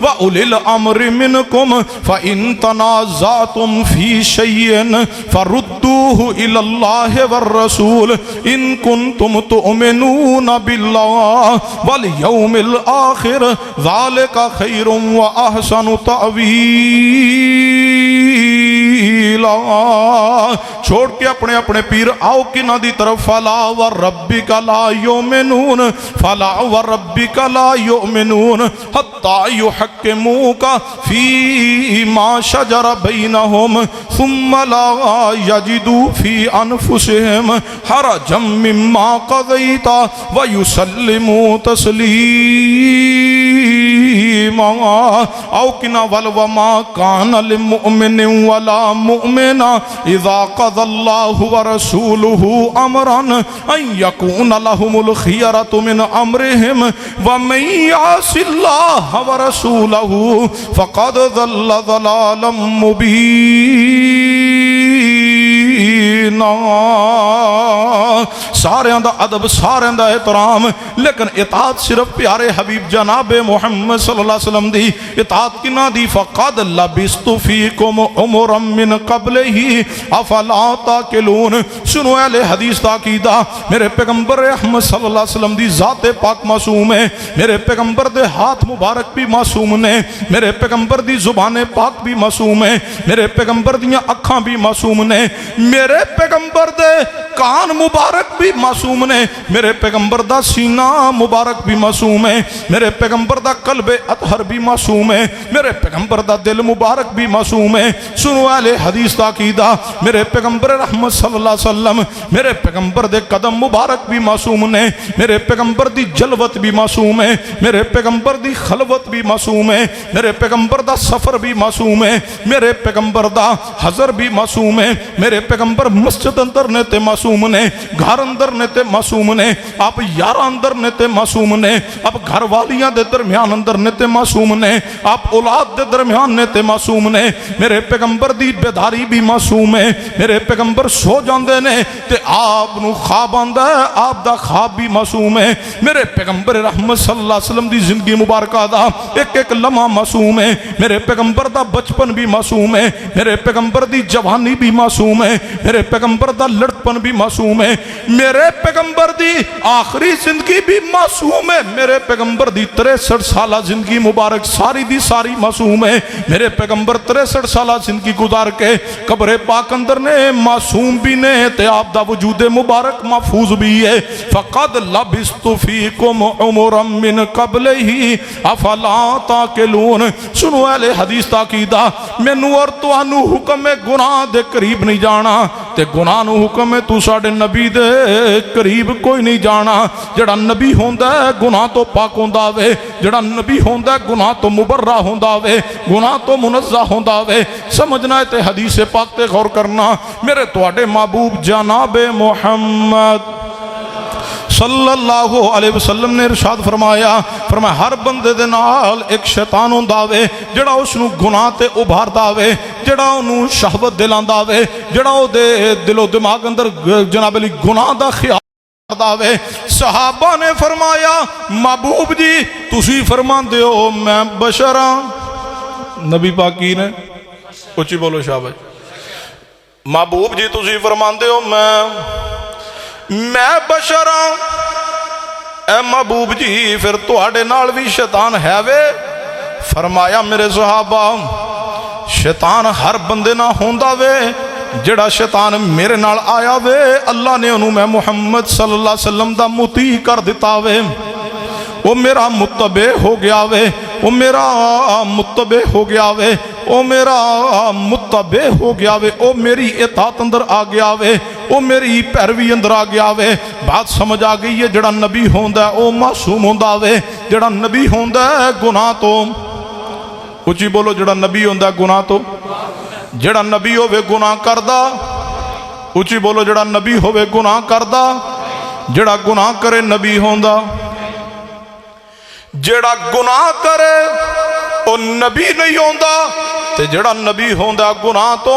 S1: وَأُولِي الْأَمْرِ مِنْكُمْ فَإِنْ تَنَازَعْتُمْ فِي شَيْءٍ فَرُدُّوهُ إِلَى اللَّهِ وَالرَّسُولِ إِن كُنتُمْ تُؤْمِنُونَ بِاللَّهِ وَالْيَوْمِ الْآخِرِ ذَلِكَ خَيْرٌ وَأَحْسَنُ تَأْوِيلًا۔ چھوڑ کے اپنے اپنے پیر آؤ کنہ دی طرف فَلَا وَرَبِّكَ لَا يُؤْمِنُونَ فَلَا وَرَبِّكَ لَا يُؤْمِنُونَ حَتَّى يُحَكِّمُوكَ فِي مَا شَجَرَ بَيْنَهُمْ ثُمَّ لَا يَجِدُوا فِي أَنفُسِهِمْ حَرَجًا مِّمَّا قَضَيْتَ وَيُسَلِّمُوا تَسْلِيمًا۔ او کنا وَمَا كَانَ لِمُؤْمِنٍ وَلَا مُؤْمِنَةٍ اذا قضى الله ورسوله امرا ان يكون لهم الخيرة من امرهم ومن يعص الله ورسوله فقد ضل ضلالا مبينا۔ سارے دا ادب، سارے دا احترام، لیکن اطاعت صرف پیارے حبیب جناب محمد صلی اللہ علیہ وسلم دی اطاعت کی نہ دی۔ فقد لبثت فیکم عمرا من قبلہ افلا تاکلون۔ سنو اہل حدیث تاکیدہ، میرے پیغمبر احمد صلی اللہ علیہ وسلم دی ذات پاک معصوم ہے، میرے پیغمبر دے ہاتھ مبارک بھی معصوم نے، میرے پیغمبر دی زبان پاک بھی معصوم ہے، میرے پیغمبر دیاں اکھاں بھی معصوم نے، میرے پیغمبر دے کان مبارک بھی معصوم نے، میرے پیغمبر دا سینہ مبارک بھی معصوم ہے، میرے پیغمبر دا قلب اطہر بھی معصوم ہے، میرے پیغمبر دا دل مبارک بھی معصوم ہے۔ سنو اہل حدیث تاکیدہ، میرے پیغمبر رحمت صلی اللہ علیہ وسلم، میرے پیغمبر دے قدم مبارک بھی معصوم نے، میرے پیغمبر دی جلوت بھی معصوم ہے، میرے پیغمبر دی خلوت بھی معصوم ہے، میرے پیغمبر دا سفر بھی معصوم ہے، میرے پیغمبر دا حضر بھی معصوم ہے، میرے پیغمبر مسجد اندر نے تے معصوم نے، گھر اندر نے تے معصوم نے، آپ یار اندر نے تے معصوم نے، آپ گھر والیاں دے درمیان اندر نے تے معصوم نے، آپ اولاد دے درمیان نے تے معصوم نے، میرے پیغمبر دی بیداری بھی معصوم ہے، میرے پیغمبر سو جاندے نے تے آپ نو خواب آندا ہے، آپ دا خواب بھی معصوم ہے، میرے پیغمبر رحمت صلی اللہ علیہ وسلم دی زندگی مبارکہ دا ایک ایک لمحہ معصوم ہے، میرے پیغمبر دا بچپن بھی معصوم ہے، میرے پیغمبر دی جوانی بھی معصوم ہے، میرے پیغمبر دا لڑکپن بھی معصوم ہے، میرے پیغمبر دی آخری زندگی بھی معصوم ہے، میرے پیغمبر دی 63 سالہ زندگی مبارک ساری دی ساری معصوم ہے، میرے پیغمبر 63 سالہ زندگی گزار کے قبر پاک اندر نے معصوم بھی نے تے آپ دا وجود مبارک محفوظ بھی ہے۔ فقد لبثت فیکم عمرا من قبلہ افلا تاکلون۔ سنو اہل حدیث تاکیدہ، مینوں اور تانوں حکم ہے گناہ دے قریب نہیں جانا، تے گناہ نو حکم ہے تو ساڈے نبی دے قریب کوئی نہیں جانا۔ جڑا نبی ہوندا ہے گناہ تو پاک ہوندا وے، جڑا نبی ہوندا ہے گناہ تو مبرہ ہوندا وے، گناہ تو منزہ ہوندا وے۔ سمجھنا ہے تے حدیث پاک تے غور کرنا۔ میرے تواڈے محبوب جناب محمد صلی اللہ علیہ وسلم نے ارشاد فرمایا ہر بندے دے نال ایک شیطان ہوندا وے جڑا اس نو گناہ تے ابھاردا وے، جڑا اونوں شہوت دلاندا وے، جڑا او دے دل و دماغ اندر جناب علی گناہ دا خیال کردا وے۔ صحابہ نے فرمایا محبوب جی تسی فرماندے ہو میں بشر ہاں، نبی پاک کی نے اچھی بولو شاباش، محبوب جی تسی فرماندے ہو میں بشر ہاں، اے محبوب جی پھر تواڈے نال بھی شیطان ہے وے؟ فرمایا میرے صحابہ شیطان ہر بندے نہ ہوندا وے، جڑا شیطان میرے نال آیا وے اللہ نے انہوں میں محمد صلی اللہ علیہ وسلم دا مطیع کر دیتا وے، وہ میرا متبع ہو گیا وے، وہ میرا متبع ہو گیا وے، وہ میرا متبع ہو گیا وے، وہ میری اطاعت اندر آ گیا وے، وہ میری پیروی اندر آ گیا وے۔ بات سمجھ آ گئی ہے، جڑا نبی ہوندا ہے وہ معصوم ہوندا وے، جڑا نبی ہوندا ہے گناہ تو اچھی بولو، جڑا نبی ہوندا ہے گناہ تو، جڑا نبی ہوے گناہ کردا اچھی بولو، جڑا نبی ہوے گناہ کردا، جڑا گناہ کرے نبی ہوندا، جڑا گناہ کرے او نبی نہیں ہوندا، تے جڑا نبی ہوندا گناہ تو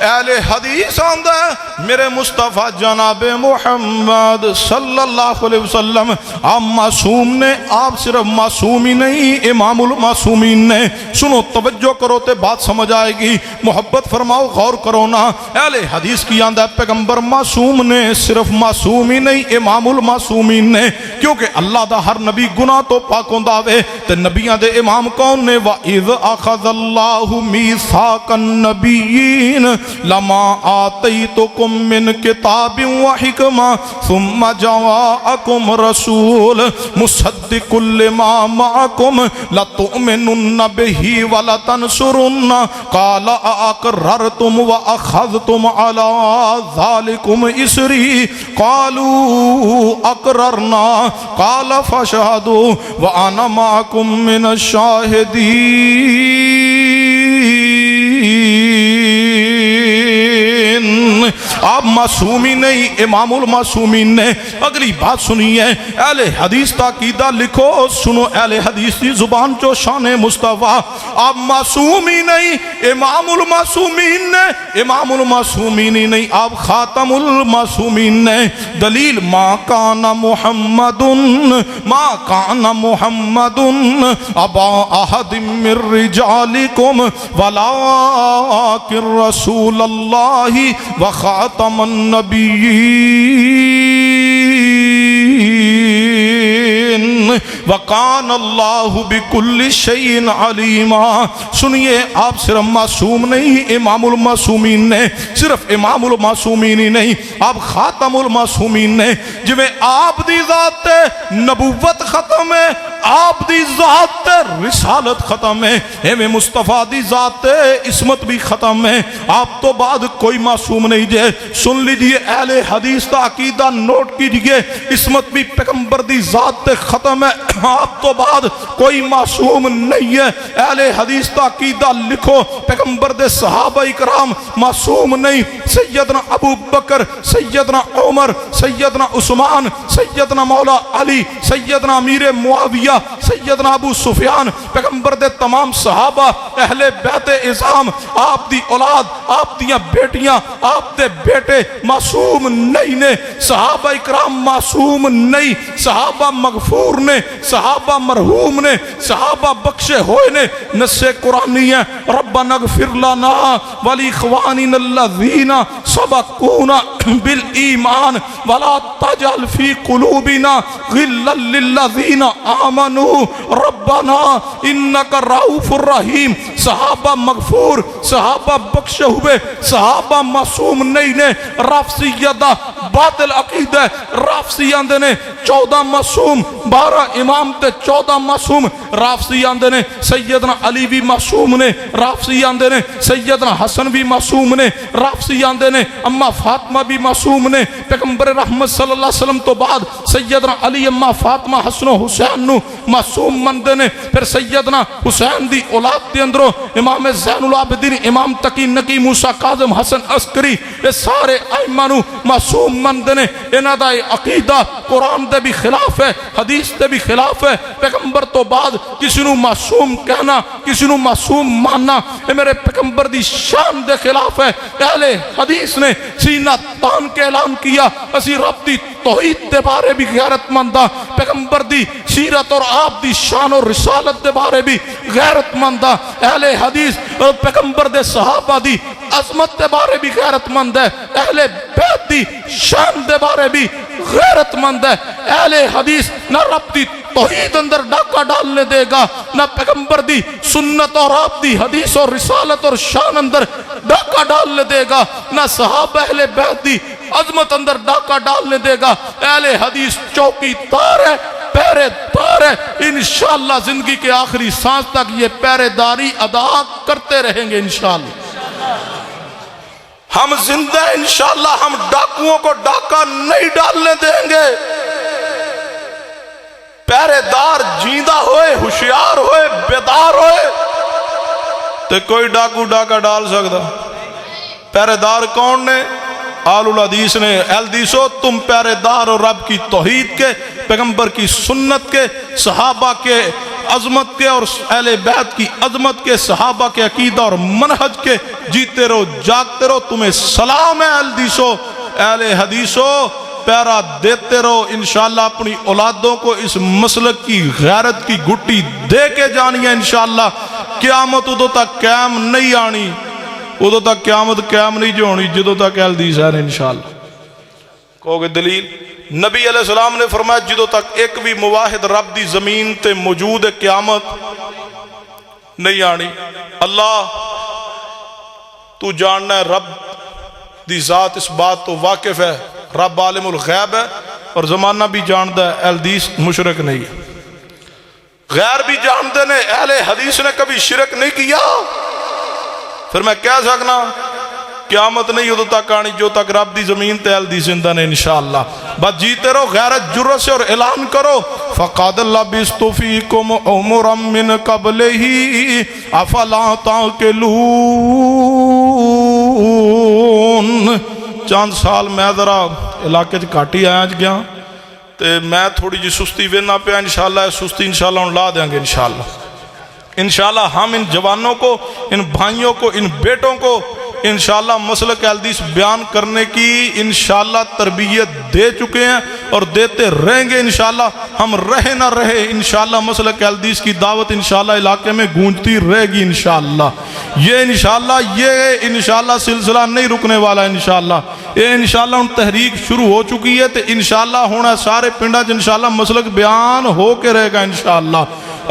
S1: اہل حدیث آندہ میرے مصطفیٰ جناب محمد صلی اللہ علیہ وسلم آپ معصوم نے، آپ صرف معصوم ہی نہیں امام المعصومین نے. سنو توجہ کرو تے بات سمجھ آئے گی، محبت فرماؤ غور کرو نا. اہل حدیث کی آندہ پیغمبر معصوم نے، صرف معصوم ہی نہیں امام المعصومین نے، کیونکہ اللہ دا ہر نبی گناہ تو پاک ہوندہ وے تے نبیاں دے امام کون نے؟ وَإِذْ أَخَذَ اللَّهُ مِيثَاقَ النَّبِيِّينَ لَمَا آتَيْتُكُم مِّن كِتَابٍ وَحِكْمَةٍ ثُمَّ جَاءَكُمْ رَسُولٌ مُصَدِّقٌ لِّمَا مَعَكُمْ لَتُؤْمِنُنَّ بِهِ وَلَتَنصُرُنَّهُ قَالَ أَأَقْرَرْتُمْ وَأَخَذْتُمْ عَلَىٰ ذَلِكُمْ إِصْرِي قَالُوا أَقْرَرْنَا قَالَ فَاشْهَدُوا وَأَنَا مَعَكُمْ مِنَ الشَّاهِدِينَ. آپ معصومی نہیں امام المعصومین نے. اگلی بات سنیے، اہل حدیث کا عقیدہ لکھو. سنو اہل حدیث کی زبان جو شان مصطفیٰ، آپ معصومی نہیں امام المعصومین نے، امام المعصومین ہی نہیں آپ خاتم المعصومین نے. دلیل ما کان محمد ابا احد من رجالکم ولکن رسول اللہ وخاتم النبیین وکان اللہ بکل شیء علیما. سنیے، آپ صرف معصوم نہیں امام المعصومین نے، صرف امام المعصومین ہی نہیں آپ خاتم المعصومین نے. جو آپ دی ذات نبوت ختم ہے، آپ دی ذات رسالت ختم ہے، اے مصطفیٰ دی ذات عصمت بھی ختم ہے. آپ تو بعد کوئی معصوم نہیں جے. سن لیجئے اہل حدیث کا عقیدہ نوٹ کیجئے، عصمت بھی پیغمبر دی ذات ختم ہے، آپ تو بعد کوئی معصوم نہیں ہے. اہل حدیث کا عقیدہ لکھو، پیغمبر دے صحابہ اکرام معصوم نہیں. سیدنا ابو بکر، سیدنا عمر، سیدنا عثمان، سیدنا مولا علی، سیدنا امیر معاویہ، سیدنا ابو سفیان، پیغمبر دے تمام صحابہ اہل بیت اعظام، آپ دی اولاد، آپ دیاں بیٹیاں، آپ دے بیٹے معصوم نہیں نے. صحابہ اکرام معصوم نہیں، صحابہ مغفور نے، صحابہ مرحوم نے، صحابہ بخشے ہوئے نے. نص قرآنی ہے ربنا اغفر لنا ولاخواننا الذین سبقونا بالایمان ولا تجعل فی قلوبنا غلا للذین آمنوا ربنا انک رؤوف الرحیم. صحابہ مغفور، صحابہ بخشے ہوئے، صحابہ معصوم نہیں نے. رافضیت دا باطل عقیدہ، رافضی آندے نے 14 معصوم، 12 امام تے 14 معصوم. رافضی آندے نے سیدنا علی بھی معصوم نے، رافضی آندے نے سیدنا حسن بھی معصوم نے، رافضی آندے نے اما فاطمہ بھی معصوم نے. پیغمبر رحمت صلی اللہ علیہ وسلم تو بعد سیدنا علی اما فاطمہ حسن و حسین نو معصوم مندے نے. پھر سیدنا حسین دی اولاد دے اندروں امام زین العابدین، امام تقی نقی موسیٰ کاظم حسن عسکری، یہ سارے ائمہ نو معصوم مندے نے. انہاں دا عقیدہ قرآن دے بھی خلاف ہے، حدیث دے بھی خلاف ہے. پیغمبر تو بعد کسی نو معصوم کہنا، کسی نو معصوم ماننا، یہ میرے پیغمبر دی شان دے خلاف ہے. اہل حدیث نے سینہ تان کے اعلان کیا اسی رب دی توحید دے بارے بھی غیرت مندہ، پیغمبر دی سیرت اور آپ دی شان اور رسالت دے بارے بھی غیرت مندہ. اہل حدیث اور پیغمبر دے صحابہ دی عظمت دے بارے بھی غیرت مند ہے. اہل بیت دی شان دے بارے بھی غیرت مند ہے. اہل حدیث نہ رب دی توحید اندر ڈاکہ ڈالنے دے گا، نہ پیغمبر دی سنت اور آپ دی حدیث اور رسالت اور شان اندر ڈاکہ ڈالنے دے گا، نہ صحابہ اہل بیت دی عظمت اندر ڈاکہ ڈالنے دے گا. اہل حدیث چوکی دار ہے، پہرے دار ہے. انشاءاللہ زندگی کے آخری سانس تک یہ پہرے داری ادا کرتے رہیں گے. انشاءاللہ ہم زندہ ہیں، انشاءاللہ ہم ڈاکوؤں کو ڈاکہ نہیں ڈالنے دیں گے. پہرے دار جیندہ ہوئے، ہوشیار ہوئے، بیدار ہوئے تو کوئی ڈاکو ڈاکہ ڈال سکتا. پہرے دار کون نے؟ آل الحدیث نے. الحدیثو تم پہرے دار اور رب کی توحید کے، پیغمبر کی سنت کے، صحابہ کے عظمت کے اور اہل بیت کی عظمت کے، صحابہ کے عقیدہ اور منہج کے جیتے رہو جاگتے رہو. تمہیں سلام ہے اہل حدیثو، اہل حدیثو پیرا دیتے رہو. انشاءاللہ اپنی اولادوں کو اس مسلک کی غیرت کی گھٹی دے کے جانی ہے. انشاءاللہ قیامت ادو تک قائم نہیں آنی، ادو تک قیامت قائم نہیں جو ہونی جدو تک اہل حدیث ہے. انشاءاللہ کہو گے دلیل؟ نبی علیہ السلام نے فرمایا جدو تک ایک بھی موحد رب دی زمین تے موجود ہے قیامت نہیں آنی. اللہ تو جاننا ہے، رب دی ذات اس بات تو واقف ہے، رب عالم الغیب ہے اور زمانہ بھی جانتا ہے. اہل حدیث مشرک نہیں ہے، غیر بھی جانتے نے. اہل حدیث نے کبھی شرک نہیں کیا. پھر میں کہہ سکنا قیامت نہیں ادو تک آنی جو تک رب دی زمین تے اہل حدیث زندہ نے. انشاءاللہ بس جیتے رہو غیرت جرت سے اور اعلان کرو فقد لبثت فیکم عمرا من قبلہ افلا تعقلون. چند سال میں ذرا علاقے کاٹی آیا گیا تے میں تھوڑی جی سستی وینا پیا. انشاءاللہ سستی انشاءاللہ ہم لا دیں گے. انشاءاللہ ہم ان جوانوں کو، ان بھائیوں کو، ان بیٹوں کو انشاءاللہ مسلک اہل حدیث بیان کرنے کی انشاءاللہ تربیت دے چکے ہیں اور دیتے رہیں گے. انشاءاللہ ہم رہے نہ رہے انشاءاللہ مسلک اہل حدیث کی دعوت انشاءاللہ علاقے میں گونجتی رہے گی. یہ انشاءاللہ سلسلہ نہیں رکنے والا. انشاءاللہ یہ انشاءاللہ ان تحریک شروع ہو چکی ہے تو انشاءاللہ ہونا سارے پنڈا انشاءاللہ مسلک بیان ہو کے رہے گا. انشاءاللہ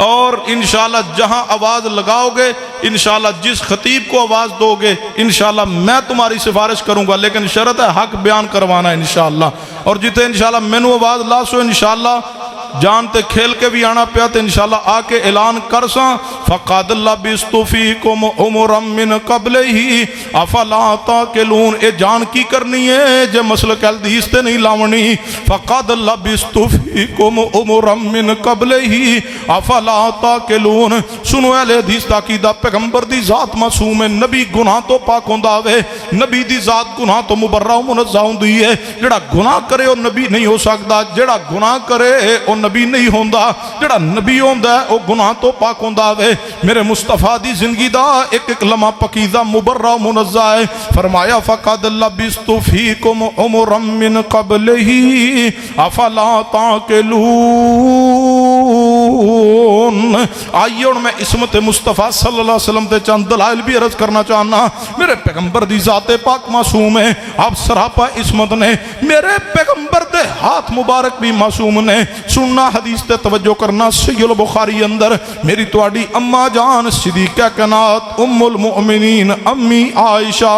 S1: اور انشاءاللہ جہاں آواز لگاؤ گے انشاءاللہ جس خطیب کو آواز دو گے انشاءاللہ میں تمہاری سفارش کروں گا، لیکن شرط ہے حق بیان کروانا انشاءاللہ. اور جتے انشاءاللہ میں نے آواز لا سو انشاءاللہ جانتے کھیل کے بھی آنا پیا تو انشاءاللہ آ کے اعلان کر ساں فقد لبثت فیکم عمرا من قبلہ افلا تعقلون. اے جان کی کرنی ہے جے مسلک اہل حدیث تے نہیں لاونی. فقد لبثت فیکم عمرا من قبلہ افلا تعقلون. سنو اہل حدیث دا عقیدہ پیغمبر دی ذات معصوم ہے، نبی گناہ تو پاک ہوندا وے، نبی دی ذات گناہ تو مبرہ و منزہ ہوندی ہے. جڑا گناہ کرے او نبی نہیں ہو سکدا، جڑا گناہ کرے او نبی نہیں ہوندا، جڑا نبی ہوندا ہے او گناہ تو پاک ہوندا وے. میرے مصطفیٰ دی زندگی دا ایک ایک لمحہ پاکیزہ مبرہ و منزہ ہے. فرمایا فقد لبثت فیکم عمرا من قبلہ افلا تعقلون. آئیے اور میں اسمت مصطفیٰ صلی اللہ علیہ وسلم تے چند دلائل بھی عرض کرنا چاہنا. میرے پیغمبر دی ذات پاک معصوم ہے، آپ سراپا اسمت نے. میرے پیغمبر دے ہاتھ مبارک بھی معصوم نے. سننا حدیث تے توجہ کرنا. صحیح البخاری اندر میری تواڈی اماں جان صدیقہ کائنات ام المؤمنین امی عائشہ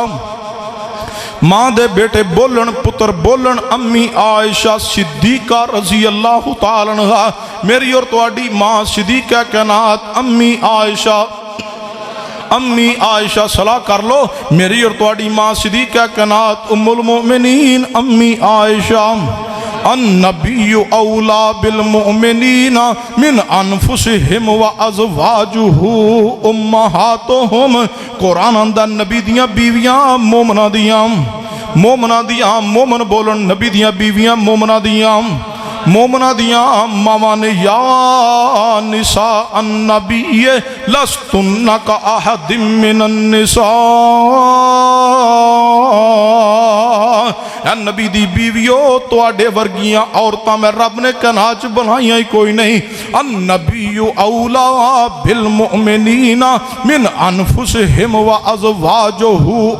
S1: ماں دے بیٹے بولن پتر بولن امی عائشہ صدیقہ رضی اللہ تعالیٰ عنہ. میری اور تواڈی ماں صدیقہ کائنات امی عائشہ صلاح کر لو. میری اور تواڈی ماں صدیقہ کائنات ام المؤمنین امی عائشہ. النبی اولا بالمؤمنین من انفسہم و ازواجہ امہاتہم. قرآن اندر نبی دیاں بیویاں مومنہ دیاں مومن بولن نبی دیاں بیویاں مومنہ دیاں مامان. یا نساء النبی لستن کا احد من النساء. اے نبی دی بیویو تو آڈے ورگیاں عورتاں میں رب نے کناچ بنائیاں ہی کوئی نہیں. النبی اولا بالمؤمنین من انفسہم و ازواجہ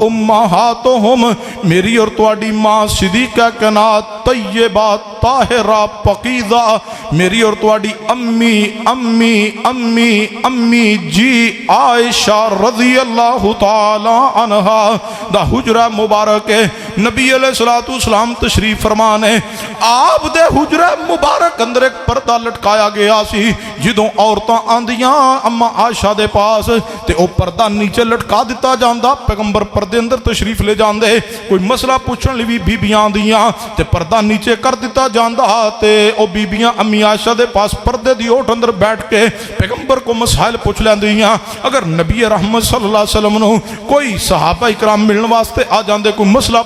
S1: امہاتہم. میری اور تواڈی ماں صدیقہ کائنات طیبہ طاہرہ پاکیزہ. میری اور تواڈی امی جی عائشہ رضی اللہ تعالی عنہا دا حجرہ مبارک ہے. نبی علیہ السلام تشریف فرمانے آپ دے حجرہ مبارک اندر ایک پردہ لٹکایا گیا سی. جدوں عورتاں آندیاں اما عائشہ دے پاس تے او پردہ نیچے لٹکا دیتا جاندا. پیغمبر پردے اندر تشریف لے جاندے. کوئی مسئلہ پوچھن لی بھی بیبیاں آندیاں تے پردہ نیچے کر دیتا جاندا تے او بیبیاں امی عائشہ دے پاس پردے دی اوٹ اندر بیٹھ کے پیغمبر کو مسائل پوچھ لیندیاں. اگر نبی رحمت صلی اللہ علیہ وسلم نو کوئی صحابہ اکرام ملن واسطے آ جاندے کوئی مسئلہ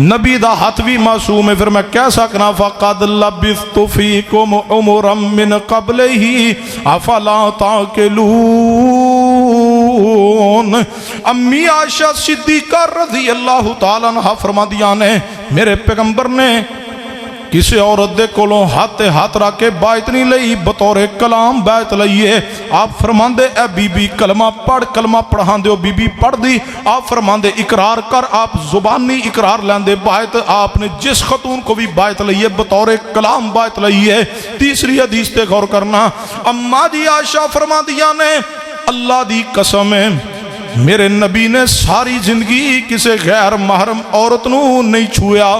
S1: نبی دا ہاتھ بھی معصوم ہے، پھر میں کہہ سکنا فقد لبثت فیکم عمرا من قبلہ افلا تعقلون۔ امی عائشہ صدیقہ رضی اللہ تعالیٰ عنہ فرما دیا نے میرے پیغمبر نے کسی عورت دے کولوں ہاتھ رکھ کے بیعت نہیں لئی، بطور کلام بیعت لئیے۔ آپ فرماندے اے بی بی کلمہ پڑھ، کلمہ پڑھان دیو، بی بی پڑھ دی۔ آپ فرماندے اقرار کر، آپ زبانی اقرار لیندے، بیعت آپ نے جس خاتون کو بھی بیعت لئیے بطور کلام بیعت لئیے۔ تیسری حدیث تے غور کرنا، اما جی عائشہ فرما دیا نے اللہ دی قسم ہے میرے نبی نے ساری زندگی کسے غیر محرم عورت نو نہیں چھویا،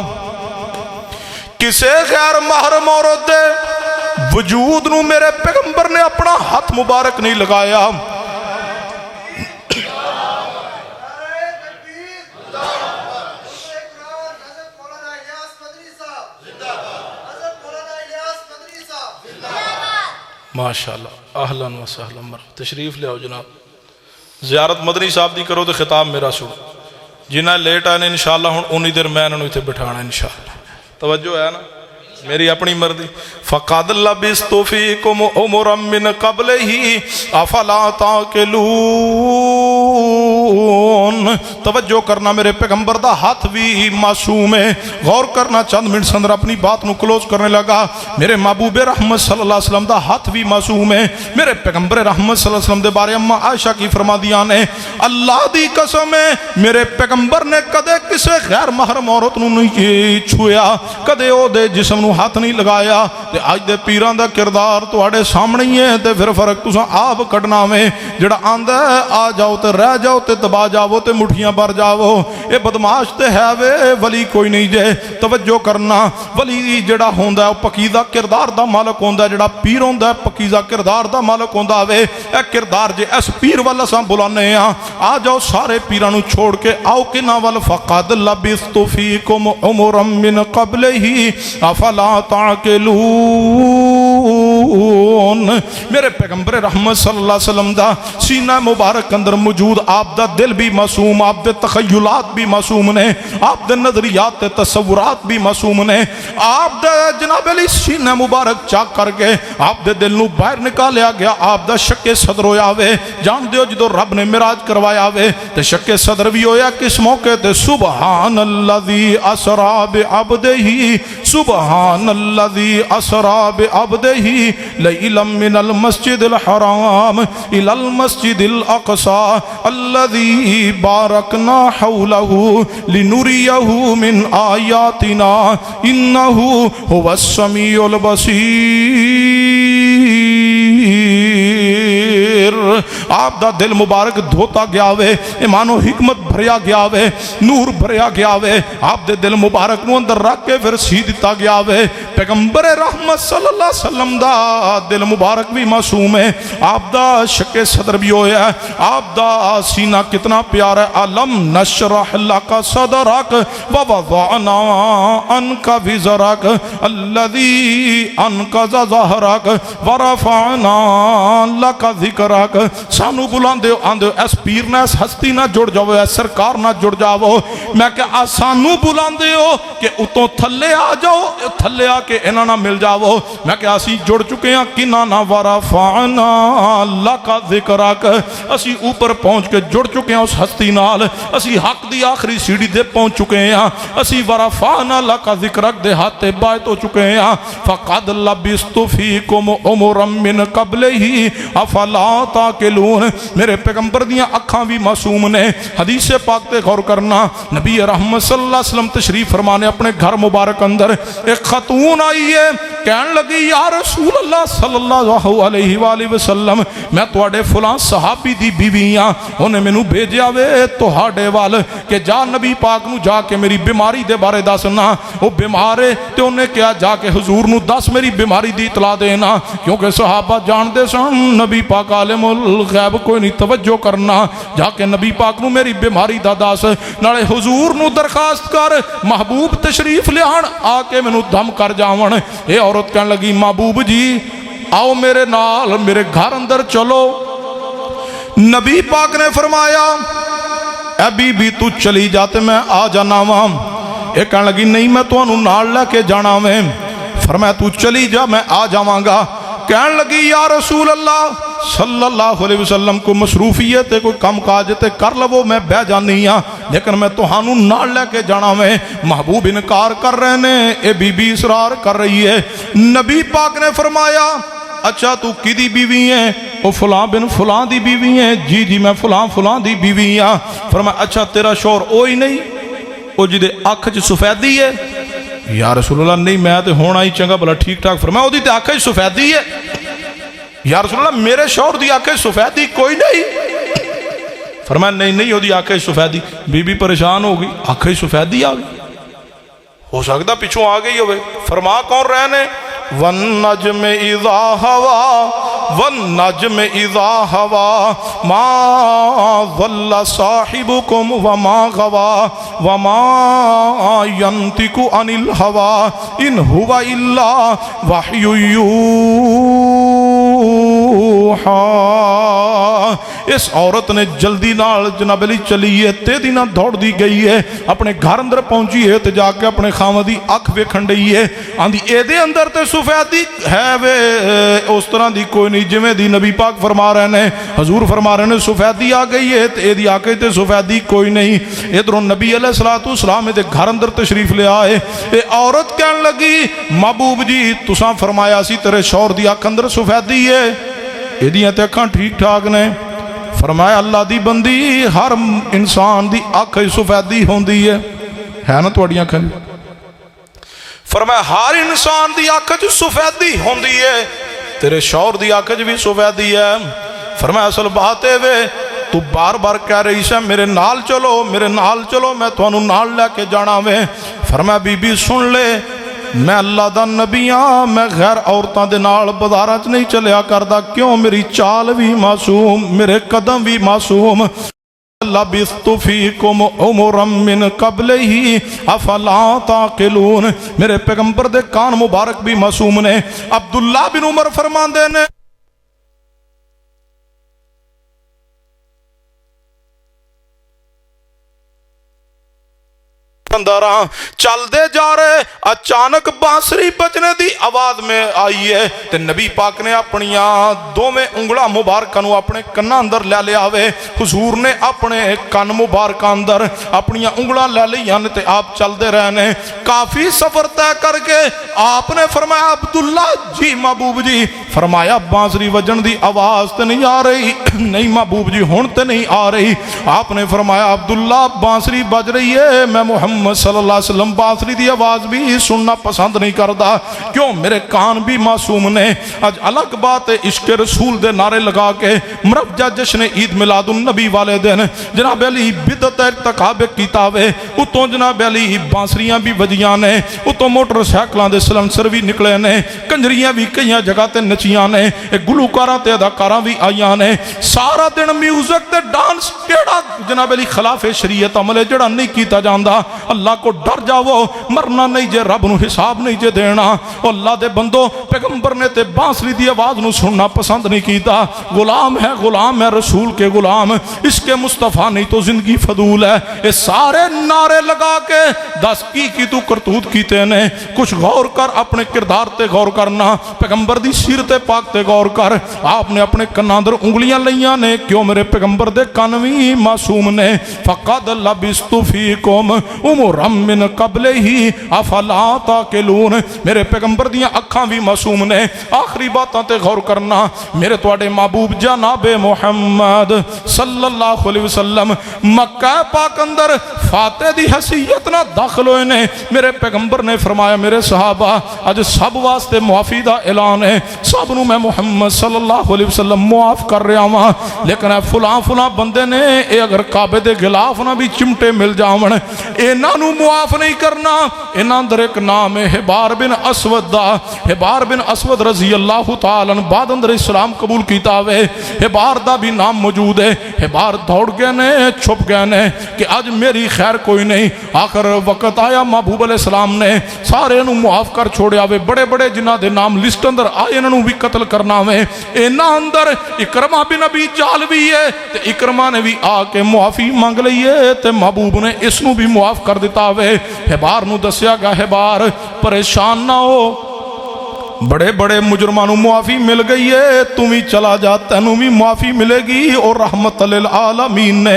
S1: کسے غیر محرم عورت دے وجود نو میرے پیغمبر نے اپنا ہاتھ مبارک نہیں لگایا۔ ماشاءاللہ، اہلاً و سہلاً، مرحبا، تشریف لے آؤ جناب۔ زیارت مدنی صاحب دی کرو تو خطاب میرا سنو، جنہیں لیٹ آئے انشاءاللہ ہن اونی دیر میں انہوں نے بٹھانا انشاءاللہ۔ توجہ ہے نا میری اپنی مرضی۔ فقد لبثت فیکم عمرا من قبلہ افلا تعقلون۔ توجہ کرنا، میرے پیغمبر دا ہاتھ بھی معصوم ہے۔ غور کرنا، چند منٹ اندر اپنی بات نو کلوز کرنے لگا۔ میرے محبوب رحمت صلی اللہ علیہ وسلم دا ہاتھ بھی معصوم ہے۔ میرے پیغمبر رحمت صلی اللہ علیہ وسلم دے بارے اما عائشہ کی فرما دیا نے اللہ دی قسم ہے میرے پیغمبر نے کدے کسے غیر محرم عورت نو نہیں چھویا، کدے او دے جسم نو ہاتھ نہیں لگایا۔ تے آج دے پیران دا کردار تواڈے سامنے ہی ہے، تے پھر فرق تساں آپ کڈنا میں جڑا آندا ہے آ جاؤ تے رہ جاؤ تے دبا جاؤ تے مٹھیاں بھر جاؤ، اے بدماش تے ہے وے ولی کوئی نہیں جے۔ توجہ کرنا، ولی جڑا ہوندا ہے پکیزہ کردار دا مالک ہوندا ہے، جڑا پیر ہوندا ہے پکیزہ کردار دا مالک ہوندا وے۔ اے کردار جے اس پیر والا ساں بلانے ہاں، آ جاؤ سارے پیراں نو چھوڑ کے آؤ کنا ول فقد لبثت فیکم عمرا من قبلہ افلا تعقلون۔ میرے پیغمبر رحمت صلی اللہ علیہ وسلم دا سینہ مبارک اندر موجود آپ دا دل بھی معصوم، آپ دے تخیلات بھی معصوم نے، آپ دے نظریات تے تصورات بھی معصوم نے۔ آپ دے جناب علی سینہ مبارک چاک کر کے آپ دے دل نو باہر نکالیا گیا، آپ دا شک صدر ہویا وے۔ جان دیو جدو رب نے معراج کروایا وے تے شک صدر بھی ہویا کس موقع تے سبحان الذی اسرا بعبدہ، سبحان الذی اسرا بعبدہ لیلا من المسجد الحرام الى المسجد الاقصى الذي باركنا حوله لنريه من آياتنا انه هو السميع البصير۔ آپ دا دل مبارک دھوتا گیا وے، ایمان و حکمت بھریا گیا وے، نور بھریا گیا وے، آپ دے دل مبارک نو اندر رکھ کے پھر سی دتا گیا وے۔ پیغمبر رحمت صلی اللہ علیہ وسلم دا دل مبارک بھی معصوم ہے، آپ دا شک صدر بھی ہویا ہے، آپ دا سینہ کتنا پیارا ہے۔ علم نشرح لک صدرک ووضعنا عنک وزرک الذی انقض ظہرک ورفعنا لک ذکرک۔ سانو بلاندے ہو آندے اس پیر نہ اس ہستی نہ جڑ جاؤ، اس سرکار نہ جڑ جاؤ، میں کہ سانو بلاندے ہو کہ اتوں تھلے آ جاؤ، تھلے آ کے انہاں نہ مل جاؤ، میں کہ اسی جڑ چکے ہیں کنہ نہ ورفعنا لک ذکرک، اسی اوپر پہنچ کے جڑ چکے ہیں اس ہستی نال، اسی حق دی آخری سیڑھی دے پہنچ چکے ہیں، اسی ورفعنا لک ذکرک دے ہاتھ بائت ہو چکے ہیں۔ فقد لبثت فیکم عمرا من قبلہ افلا تعقلون۔ میرے پیغمبر دیاں اکھاں بھی معصوم نے۔ حدیث پاک تے غور کرنا، نبی رحمت صلی اللہ علیہ وسلم تشریف فرمانے اپنے گھر مبارک اندر ایک خاتون آئی ہے، کہنے لگی یا رسول اللہ صلی اللہ علیہ وآلہ وسلم میں تواڈے فلاں صحابی دی بیوی ہاں، انہیں مینوں بھیجیا وے تہاڈے وال کہ جا نبی پاک نو جا کے میری بیماری دے بارے دسنا، وہ بیمار ہے تے انہیں کیا جا کے حضور نو دس میری بیماری دی اطلاع دینا، کیونکہ صحابہ جانتے سن نبی پاک عالم الغیب کوئی نہیں۔ توجہ کرنا، جا کے نبی پاک نو میری بیماری دا دس، نالے حضور نو درخواست کر محبوب تشریف لیان آ کے مینوں دم کر جاون۔ اے عورت کہنے لگی محبوب جی آؤ میرے نال میرے گھر اندر چلو۔ نبی پاک نے فرمایا اے بی بی تو چلی جاتے میں آ جانا وہاں۔ یہ کہنے لگی نہیں میں تانوں نال لے کے جانا میں. فرمایا تو چلی جا میں آ جاواں گا. کہنے لگی یا رسول اللہ صلی اللہ علیہ وسلم کو مصروفیت ہے کوئی کم کاج تے کر لو میں بہ جانی ہاں لیکن میں تہانوں نال لے کے جانا میں. محبوب انکار کر رہے نے اے بی بی اصرار کر رہی ہے. نبی پاک نے فرمایا اچھا تو کی دی بیوی ہیں؟ وہ فلاں بن فلاں دی بیوی ہیں. جی جی میں فلاں فلاں دی بیوی ہاں. فرمایا اچھا تیرا شوہر وہی نہیں وہ جدے اکھ چ سفیدی ہے؟ یا رسول اللہ نہیں میں تے ہونا ہی چنگا بھلا ٹھیک ٹھاک. فرمایا وہ دی تے اکھ چ سفیدی ہے؟ یا رسول اللہ میرے شوہر دی اکھ چ سفیدی کوئی نہیں. فرمایا نہیں نہیں وہ دی اکھ چ سفیدی. بی بی پریشان ہو گئی اکھ چ سفیدی آ گئی ہو سکتا پچھوں آ گئی ہوئے. فرما کون رہے نے والنجم اذا ہوا والنجم اذا ہوا ما ضل صاحبکم وما غوا وما ینطق عن الہوا ان ہوا الا وحی یوحا. اس عورت نے جلدی نال جناب علی چلی ہے تیزی نال دوڑ دی گئی ہے اپنے گھر اندر پہنچی ہے تے جا کے اپنے خاوند دی اکھ ویکھن ڈئی ہے. آندی اے دے اندر تے سفیدی ہے وے اس طرح دی کوئی نہیں جویں دی نبی پاک فرما رہے نے حضور فرما رہے نے سفیدی آ گئی ہے تے اے دی اکھ تے سفیدی کوئی نہیں. ادھروں نبی علیہ الصلوۃ والسلام دے گھر اندر تشریف لے آئے. اے عورت کہن لگی محبوب جی تساں فرمایا سی تیرے شوہر دی اکھ اندر سفیدی ہے اے دیاں تے اکھاں ٹھیک ٹھاک نے. فرمایا اللہ دی بندی ہر انسان دی اکھ سفیدی ہوندی ہے نا تواڈیاں اکھاں. فرمایا ہر انسان دی اکھ چ سفیدی ہوندی ہے تیرے شوہر دی اکھ چ بھی سفیدی ہے. فرمایا اصل بات ہے وے تو بار بار کہہ رہی ہے میرے نال چلو میں تانوں نال لے کے جانا وے. فرمایا بی بی سن لے میں اللہ دا نبی ہاں میں غیر عورتاں دے نال بازاراں چ نہیں چلیا کردا. کیوں میری چال بھی معصوم میرے قدم بھی معصوم. لبثت فیکم عمرا من قبلہ افلا تعقلون. میرے پیغمبر دے کان مبارک بھی معصوم نے. عبداللہ بن عمر فرماندے نے چل دے جا رہے اچانک بانسری بجنے دی آواز میں آئی ہے تے نبی پاک نے اپنیاں دوویں انگلاں مبارکاں نو اپنے کنا اندر لے لیا ہوئے. حضور نے اپنے کن مبارکاں اندر اپنیاں انگلاں لے لیاں تے آپ چل دے رہنے. کافی سفر طے کر کے آپ نے فرمایا عبداللہ جی محبوب جی. فرمایا بانسری وجن دی آواز تے نہیں آ رہی. نہیں محبوب جی ہن تے نہیں آ رہی. آپ نے فرمایا عبداللہ بانسری بج رہی ہے میں محمد صلی اللہ علیہ وسلم بانسری دی آواز بھی سننا پسند نہیں کردا. کیوں میرے کان بھی معصوم نے. آج الگ بات ہے عشق رسول دے نعرے لگا کے مربجہ جشن عید میلاد النبی والے دن جناب علی بدعت ارتکاب کیتا وے. اتوں جناب علی بانسریاں بھی وجیاں نے اتوں موٹر سائیکلاں دے سلنسر بھی نکلے نے کنجریاں بھی کئی جگہ تے نچیاں نے گلوکاراں تے اداکاراں بھی آئیاں نے. سارا دن میوزک تے ڈانس کیڑا جناب علی خلاف شریعت عمل جڑا نہیں کیتا جاندا. اللہ کو ڈر جاؤ مرنا نہیں جے رب نو حساب نہیں جے دینا. اللہ دے بندو پیغمبر نے تے بانسری دی آواز نو سننا پسند نہیں کیتا. غلام ہے رسول کے غلام. اس کے مصطفیٰ نہیں تو زندگی فضول ہے. یہ سارے نعرے لگا کے دس کی تو کرتوت کیتے نے. کچھ غور کر اپنے کردار تے غور کرنا پیغمبر دی سیرت پاک تے غور کر. آپ نے اپنے کنا اندر انگلیاں لیاں نے کیوں میرے پیغمبر دے کان وی معصوم نے. فقد لبثت فیکم عمرا من قبلہ افلا تعقلون. میرے پیغمبر دیاں اکھاں بھی معصوم نے. آخری باتاں تے غور کرنا میرے تواڈے محبوب جناب محمد صلی اللہ علیہ وسلم مکہ پاک اندر فاتح دی حیثیت نہ داخل ہوئے نے. میرے پیغمبر نے فرمایا میرے صحابہ اج سب واسطے معافی دا اعلان ہے. سب نو میں محمد صلی اللہ علیہ وسلم معاف کر رہا ہاں لیکن فلاں بندے نے اے اگر کعبے دے غلاف نہ بھی چمٹے مل جاون انہاں نو معاف نہیں کرنا. انہاں اندر ایک نام ہے حبار بن اسود دا. حبار بن اسود رضی اللہ تعالی عنہ بعد اندر اسلام قبول کیتا ہوئے. حبار دا بھی نام موجود ہے. حبار دوڑ گئے نے چھپ گئے نے کہ آج میری خیر خیر کوئی نہیں. آخر وقت آیا محبوب علیہ السلام نے سارے نو معاف کر چھوڑیا وے. بڑے بڑے جنہ دے نام لسٹ اندر آئے انہوں بھی قتل کرنا وے. اینا اندر اکرمہ بن ابی جہل بھی ہے تے اکرمہ نے بھی آ کے معافی مانگ لئیے تے محبوب نے اس نو بھی معاف کر دیتا وے. حبار نو دسیا گا حبار پریشان نہ ہو, بڑے بڑے مجرمانوں معافی مل گئی ہے, تم ہی چلا جا تینوں بھی معافی ملے گی. اور رحمت للعالمین نے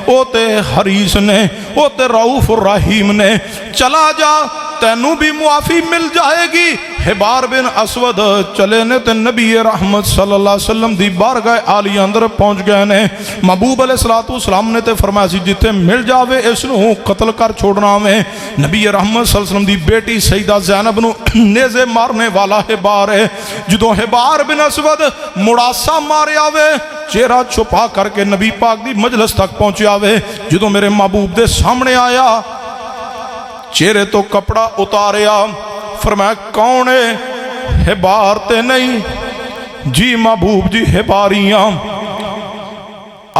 S1: او تے حریص نے او تے رؤوف الرحیم نے چلا جا تینوں بھی معافی مل جائے گی. حبار بن اسود چلے نے تے نبی رحمت صلی اللہ علیہ وسلم دی بارگاہ عالی اندر پہنچ گئے نے. محبوب علیہ السلام نے تے فرمایا سی جتے مل جاوے اس نو قتل کر چھوڑنا میں. نبی رحمت صلی اللہ علیہ وسلم دی بیٹی سیدہ زینب نو نیزے مارنے والا حبار ہے. جدو حبار بن اسود مڑاسا ماریا وے چہرہ چھپا کر کے نبی پاک دی مجلس تک پہنچیا وے. جدو میرے محبوب دے سامنے آیا چہرے تو کپڑا اتاریا, فرمایا کون ہے؟ حبار تے نہیں جی محبوب جی حباریاں.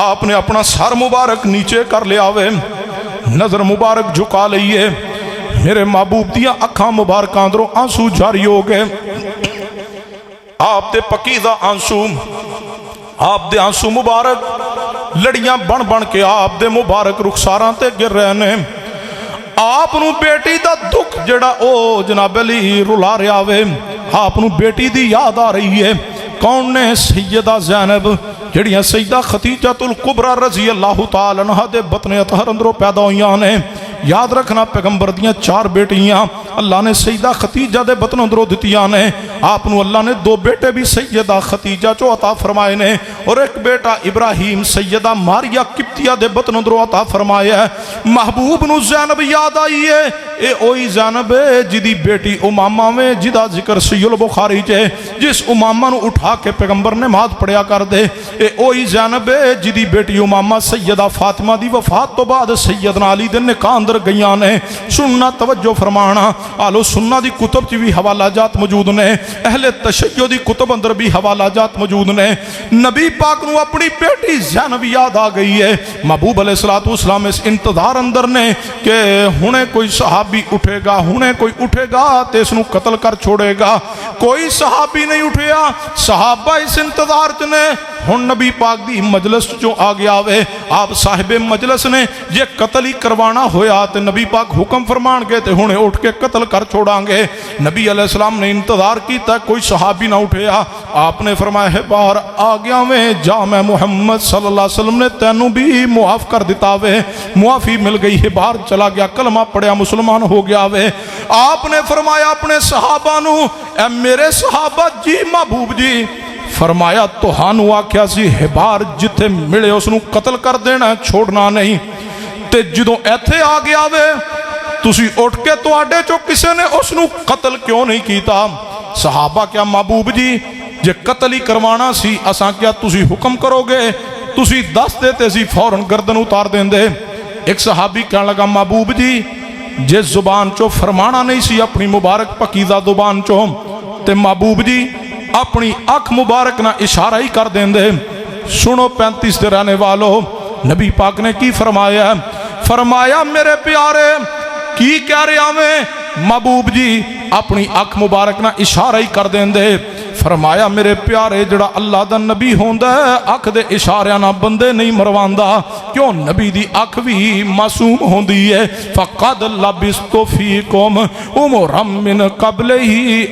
S1: آپ نے اپنا سر مبارک نیچے کر لیا وے, نظر مبارک جھکا لئیے. میرے محبوب دیا اکھاں مبارک اندروں آنسو جاری ہو گئے. آپ دے پکیزہ آنسو, آپ دے آنسو مبارک لڑیاں بن بن کے آپ دے مبارک رخساراں تے گر رہے نے. آپ نو بیٹی دا دکھ جڑا او جناب علی رلا رہا وے, آپ نو بیٹی دی یاد آ رہی ہے. کون نے؟ سیدہ زینب جڑیاں سیدہ خدیجہ الکبریٰ رضی اللہ تعالیٰ عنہ دے بطن اطہر اندروں پیدا ہویاں نے. یاد رکھنا پیغمبر دیاں 4 بیٹیاں اللہ نے سیدہ خدیجہ دے بطن اندروں دتیاں نے. آپ نو اللہ نے 2 بیٹے بھی سیدہ خدیجہ چو عطا فرمائے نے, اور ایک بیٹا ابراہیم سیدہ ماریہ قبطیہ دے بطن اندروں عطا فرمایا ہے. محبوب نو زینب یاد آئی ہے, اے اوئی زینب ہے جدی بیٹی امامہ میں جدا ذکر صحیح البخاری چے, جس امامہ نو اٹھا کے پیغمبر نماز پڑھیا کر دے. اے اوئی زینب ہے جدی بیٹی امامہ سیدہ فاطمہ دی وفات تو بعد سیدنا علی دے نکاح اندر گئیاں نے. سننا توجہ فرمانا, آلو سننا دی کتب چی بھی حوالہ جات موجود نے, اہل تشیع دی کتب اندر بھی حوالہ جات موجود نے. نبی پاک نو اپنی بیٹی زینب یاد آ گئی ہے. محبوب علیہ السلام اس انتظار اندر نے کہ ہنے کوئی صحابی اٹھے گا, ہنے کوئی اٹھے گا تے اس نو قتل کر چھوڑے گا. کوئی صحابی نہیں اٹھیا, صحابہ اس انتظار چنے. ہن نبی پاک دی مجلس جو آ گیا وے, آپ صاحب مجلس نے یہ قتل ہی کروانا ہویا تے نبی پاک حکم فرمان گئے تے ہنے اٹھ کے قتل کر چھوڑاں گے. نبی علیہ السلام نے انتظار کیتا کوئی صحابی نہ اٹھیا. آپ نے فرمایا ہے باہر آ گیا میں, جا میں محمد صلی اللہ علیہ وسلم نے تینوں بھی معاف کر دیتا وے. معافی مل گئی ہے, باہر چلا گیا, کلمہ پڑھیا, مسلمان ہو گیا وے. آپ نے فرمایا اپنے صحابہ نو, اے میرے صحابہ جی محبوب جی, فرمایا تو ہانو آکھیا سی حبار جتھے ملے اس نو قتل کر دینا, چھوڑنا نہیں. تے جدوں ایتھے آ گیا وے تسی اٹھ کے تو آڈے چو کسے نے اس نو قتل کیوں نہیں کیتا؟ صحابہ کیا محبوب جی جے قتل ہی کروانا سی اساں کیا تسی حکم کرو گے, تسی دس دیتے سی فوراں گردن اتار دیں دے. ایک صحابی کہنے لگا محبوب جی جے زبان چو فرمانا نہیں سی اپنی مبارک پکیزہ زبان چو تے محبوب جی اپنی اکھ مبارک نہ اشارہ ہی کر دیں دے. سنو 35 دے رہنے والو, نبی پاک نے کی فرمایا؟ فرمایا میرے پیارے کی کہہ رہے ہمیں محبوب جی اپنی اکھ مبارک نہ اشارہ ہی کر دیں دے. فرمایا میرے پیارے جڑا اللہ دا نبی ہوندہ ہے اکھ دے اشارہ نہ بندے نہیں مرواندہ, کیوں نبی دی اکھ بھی معصوم ہوندی ہے. فقد لبستو فیکم عمرا من قبلہ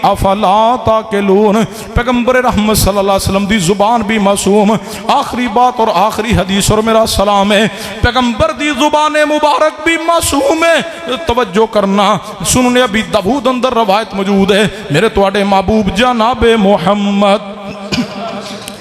S1: افلا تاکلون. پیغمبر رحمت صلی اللہ علیہ وسلم دی زبان بھی معصوم. آخری بات اور آخری حدیث اور میرا سلام ہے, پیغمبر دی زبان مبارک بھی معصوم ہے. توجہ کرنا, سننے ابھی داؤد اندر روایت موجود ہے, میرے تواڈے محبوب جناب محمد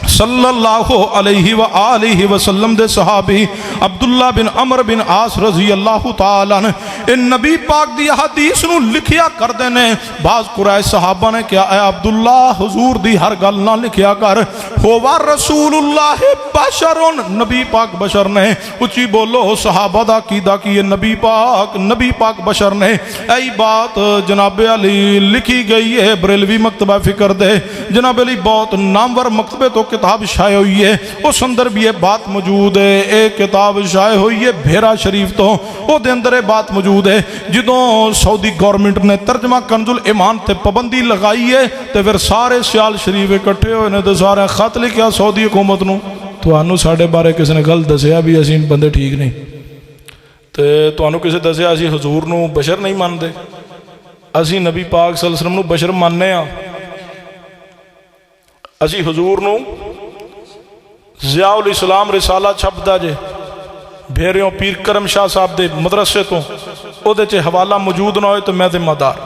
S1: صلی اللہ علیہ وآلہ وسلم دے صحابی عبداللہ بن عمر بن عاص رضی اللہ تعالیٰ عنہ اے نبی پاک دی حدیث نو لکھیا کر دینے بعض قرائش صحابہ نے کیا اے عبداللہ حضور دی ہر گل نہ لکھیا کر ہوا رسول اللہ بشرن نبی پاک بشر نے اچھی بولو صحابہ دا قیدہ کی نبی پاک بشر نے ای بات جناب علی لکھی گئی ہے بریلوی مکتبہ فکر دے جناب علی بہت نامور مکتبے تو کتاب شائع ہوئی ہے اس اندر بھی یہ بات موجود ہے ایک کتاب شائع ہوئی ہے بھیرا شریف تو وہ دے اندر بات موجود ہے جدوں سعودی گورنمنٹ نے ترجمہ کنز الایمان تے پابندی لگائی ہے تے پھر سارے سیال شریف اکٹھے ہوئے نے تے سارے خط لکھیا سعودی حکومت نو تانوں ساڈے بارے کسی نے غلط دسیا بھی اسی بندے ٹھیک نہیں تے تانوں کسی دسیا اسی حضور نو بشر نہیں مانتے اسی نبی پاک صلی اللہ علیہ وسلم نو بشر ماننے ہاں اسی حضور نو ضیاء الاسلام رسالہ چھپدا جے بھیریوں پیر کرم شاہ صاحب دے مدرسے تو او دے چے حوالہ موجود نہ ہوئے تو میں ذمہ دار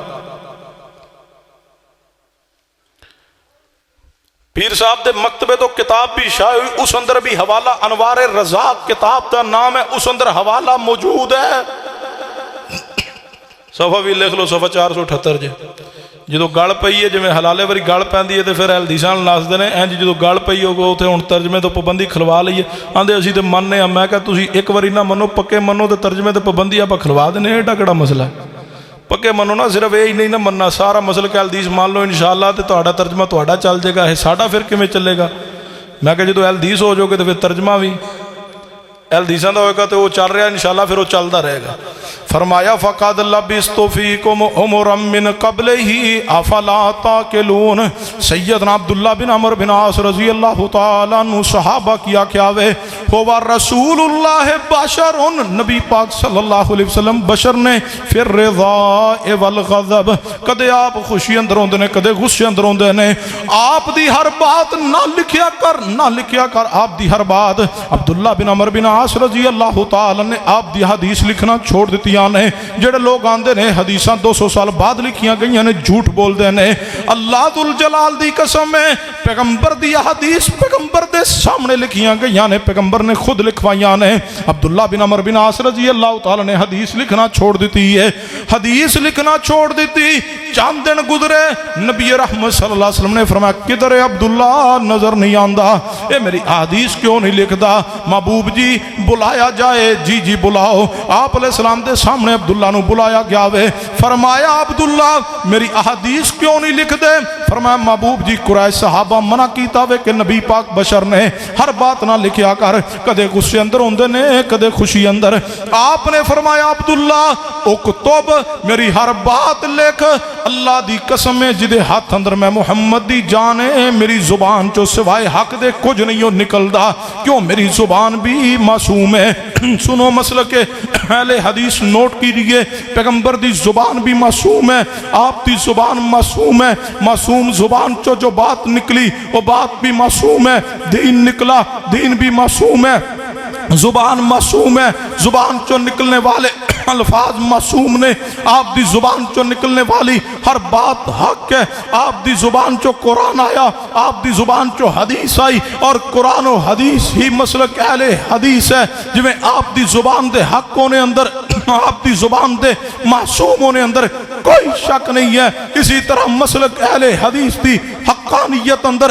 S1: پیر صاحب دے مکتبے تو کتاب بھی شائع ہوئی اس اندر بھی حوالہ انوار رزاق کتاب دا نام ہے اس اندر حوالہ موجود ہے صفحہ بھی لکھ لو صفحہ 478 جے جدو گل پئی ہے جی حلالے واری گل پیندی ہے تو پھر حدیثاں نسدے نے اینج جدو گل پئی ہوگا اتنے ہوں ترجمے تو پابندی کھلوا لئیے آندے اسی تو مننے ہیں میں کہا تسی ایک واری نہ منو پکے منو تو ترجمے تو پابندی آپ کھلوا دینے ایڈا کڑا مسئلہ ہے پکے منو نہ صرف یہی نہیں نہ مننا سارا مسئلہ کہ حدیث مان لو انشاءاللہ تو تہاڈا ترجمہ تہاڈا چل جائے گا ساڈا پھر کیویں چلے گا میں کہا جدو حدیث ہو جاؤ گے تو پھر ترجمہ بھی حدیثاں دا ہوئے گا تو وہ چل رہا ہے انشاءاللہ پھر وہ چلتا رہے گا فرمایا فقد لبثت فیکم عمرا من قبلہ افلا تاکلون سیدنا عبداللہ بن عمر بن عاص رضی اللہ تعالیٰ عنہ صحابہ کیا کیا وے ہوا رسول اللہ بشر نبی پاک صلی اللہ علیہ وسلم بشر نے پھر رضا والغضب کدے آپ خوشی اندر ہوندے نے کدے غصے اندر ہوندے نے آپ دی ہر بات نہ لکھیا کر آپ دی ہر بات عبداللہ بن عمر بن عاص رضی اللہ تعالیٰ نے آپ دی حدیث لکھنا چھوڑ دیتی نے جڑے لوگ آندے نے حدیثاں 200 سال بعد لکھیاں گئیاں نے جھوٹ بول دے نے اللہ ذوالجلال دی قسم ہے پیغمبر دی حدیث پیغمبر دے سامنے لکھیاں گئیاں نے پیغمبر نے خود لکھوائیاں نے عبداللہ بن عمر بن عاص رضی اللہ تعالی نے حدیث لکھنا چھوڑ دیتی ہے حدیث لکھنا چھوڑ دیتی چاند دن گزرے نبی رحمت صلی اللہ علیہ وسلم نے فرمایا کدھر ہے عبداللہ نظر نہیں آندا اے میری حدیث کیوں نہیں لکھدا محبوب جی بلایا جائے جی بلاؤ آپ علیہ السلام دے سامنے عبداللہ نو بلایا گیا وے فرمایا عبداللہ میری احادیث کیوں نہیں لکھ دے فرمایا محبوب جی قریش صحابہ منع کیتا وے کہ نبی پاک بشر نے ہر بات نہ لکھیا کر کدے غصے اندر ہوندے نے کدے خوشی اندر آپ نے فرمایا عبداللہ اکتب میری ہر بات لکھ اللہ دی قسم ہے جدے ہاتھ اندر میں محمد دی جان ہے میری زبان چو سوائے حق دے کچھ نہیں ہو نکلدا کیوں میری زبان بھی معصوم ہے سنو مسئلہ کے اہل حدیث نوٹ کیجئے پیغمبر دی زبان بھی معصوم ہے آپ دی زبان معصوم ہے معصوم زبان چو جو بات نکلی وہ بات بھی معصوم ہے دین نکلا دین بھی معصوم ہے زبان معصوم ہے زبان چو نکلنے والے الفاظ معصوم نے آپ دی زبان چو نکلنے والی ہر بات حق ہے آپ دی زبان چو قرآن آیا آپ دی زبان چو حدیث آئی اور قرآن و حدیث ہی مسلک اہل حدیث ہے جویں آپ دی زبان دے حق ہونے اندر آپ دی زبان دے معصوم ہونے اندر کوئی شک نہیں ہے اسی طرح مسلک اہل حدیث دی حقانیت اندر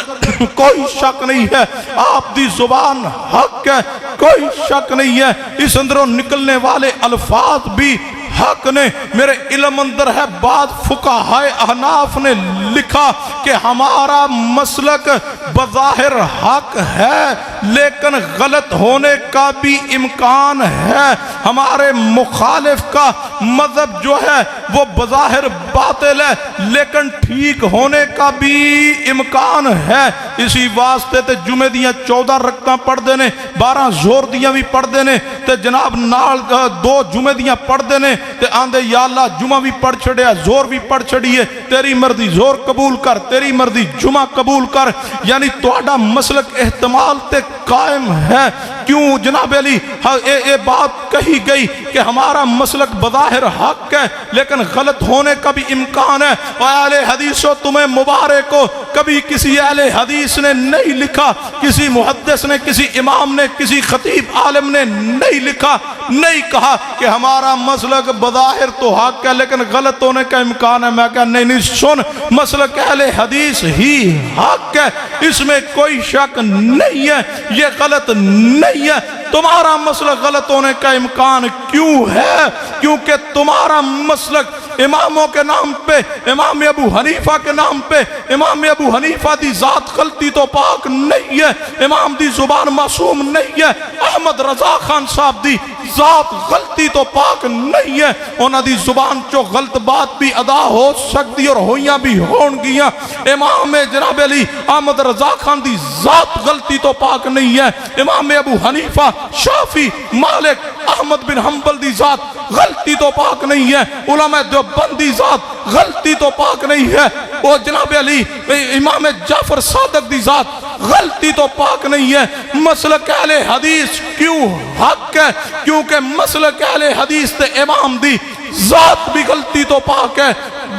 S1: کوئی شک نہیں ہے آپ دی زبان حق ہے کوئی شک نہیں ہے اس اندروں نکلنے والے الفاظ بھی حق نے میرے علم اندر ہے بعض فقہاء احناف نے لکھا کہ ہمارا مسلک بظاہر حق ہے لیکن غلط ہونے کا بھی امکان ہے ہمارے مخالف کا مذہب جو ہے وہ بظاہر باطل ہے لیکن ٹھیک ہونے کا بھی امکان ہے اسی واسطے تے جمعہ دیاں 14 رکعتاں پڑھ دینے 12 زور دیاں بھی پڑھ دینے تے جناب نال 2 جمعہ دیاں پڑھ دینے تے آندے یا اللہ جمعہ بھی پڑھ چھڑیا زور بھی پڑھ چھڑیے تیری مرضی زور قبول کر تیری مرضی جمعہ قبول کر یعنی توڑا مسلک احتمال تے قائم ہے کیوں جناب علی اے بات کہی گئی کہ ہمارا مسلک بظاہر حق ہے لیکن غلط ہونے کا بھی امکان ہے اور اہل حدیثوں تمہیں مبارک ہو کبھی کسی اہل حدیث نے نہیں لکھا کسی محدث نے کسی امام نے کسی خطیب عالم نے نہیں لکھا نہیں کہا کہ ہمارا مسلک بظاہر تو حق ہے لیکن غلط ہونے کا امکان ہے. میں کہا نہیں سن، مسلک اہل حدیث ہی حق ہے، اس میں کوئی شک نہیں ہے، یہ غلط نہیں ہے. تمہارا مسلک غلط ہونے کا امکان کیوں ہے؟ کیونکہ تمہارا مسلک اماموں کے نام پہ، امام ابو حنیفہ کے نام پہ، امام ابو حنیفہ دی ذات غلطی تو پاک نہیں ہے، امام دی زبان معصوم نہیں ہے، احمد رضا خان صاحب دی ذات غلطی تو پاک نہیں ہے، انہاں دی زبان چو غلط بات بھی ادا ہو سکتی اور ہویاں بھی ہون گیاں. امام جناب علی احمد رضا خان دی ذات غلطی تو پاک نہیں ہے، امام ابو حنیفہ، شافی، مالک، احمد بن حنبل دی ذات غلطی تو پاک نہیں ہے، علماء دیوبند دی ذات غلطی تو پاک نہیں ہے، وہ جناب علی امام جعفر صادق دی ذات غلطی تو پاک نہیں ہے. مسلک اہل حدیث کیوں حق ہے؟ کیونکہ مسلک اہل حدیث تے امام دی ذات بھی غلطی تو پاک ہے،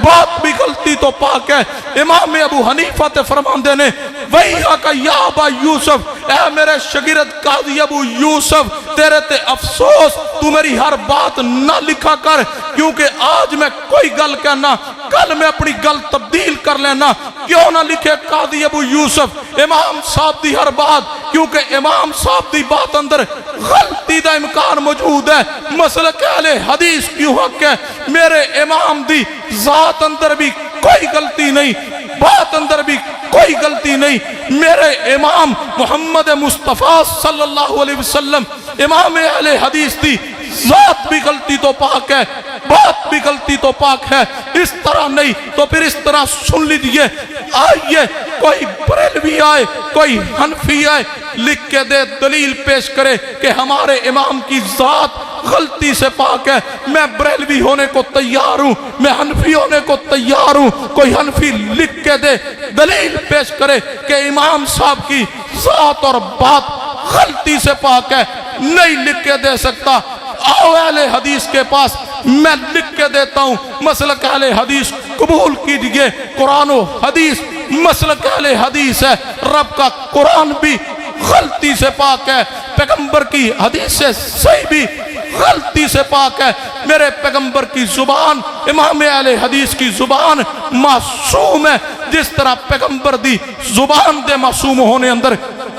S1: بات بھی غلطی تو پاک ہے. امام ابو حنیفہ تے فرماندے نے وَيْحَكَ يَا أَبَا یوسف، اے میرے شاگرد قاضی ابو یوسف، تیرے تے افسوس، تو میری ہر بات نہ لکھا کر، کیونکہ آج میں کوئی گل کہنا کل میں اپنی گل تبدیل کر لینا. کیوں نہ لکھے قاضی ابو یوسف امام صاحب دی ہر بات؟ کیونکہ امام صاحب دی بات اندر غلطی دا امکان موجود ہے. مسلک اہل حدیث کیوں حق ہے؟ میرے امام دی ذات اندر بھی کوئی غلطی نہیں، بات اندر بھی کوئی غلطی نہیں. میرے امام محمد مصطفیٰ صلی اللہ علیہ وسلم امام اہل حدیث دی ذات بھی غلطی تو پاک ہے، بات بھی غلطی تو پاک ہے. اس طرح نہیں تو پھر اس طرح سن لیجئے. آئیے کوئی بریلوی آئے، کوئی حنفی آئے، لکھ کے دے، دلیل پیش کرے کہ ہمارے امام کی ذات غلطی سے پاک ہے. میں بریلوی ہونے کو تیار ہوں، میں حنفی ہونے کو تیار ہوں. کوئی حنفی لکھ کے دے، دلیل پیش کرے کہ امام صاحب کی ذات اور بات غلطی سے پاک ہے. نہیں لکھ کے دے سکتا، آؤ اہل حدیث کے پاس، میں لکھ کے دیتا ہوں. مسلک اہل حدیث قبول کیجئے، قرآن و حدیث مسلک اہل حدیث ہے. رب کا قرآن بھی غلطی سے پاک ہے، پیغمبر کی حدیث سے صحیح بھی غلطی سے پاک ہے. میرے پیغمبر کی زبان، امام اہل حدیث کی زبان معصوم ہے. جس طرح پیغمبر دی زبان دے معصوم ہونے اندر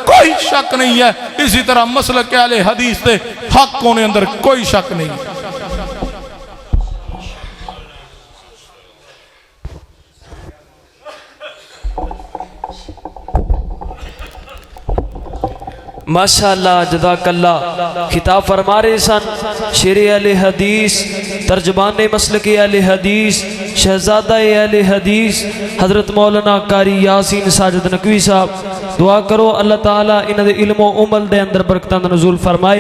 S1: کوئی شک نہیں ہے، اسی طرح مسلک اہل حدیث دے حق ہونے اندر کوئی شک نہیں ہے.
S3: ماشاءاللہ، جزاک اللہ. خطاب فرما رہے سن شیر اہل حدیث، ترجمان مسلک اہل حدیث، شہزادہ اہل حدیث حضرت مولانا قاری یاسین ساجد نقوی صاحب. دعا کرو اللہ تعالیٰ انہاں دے علم و عمل دے اندر برکتاں دا نزول فرمائے.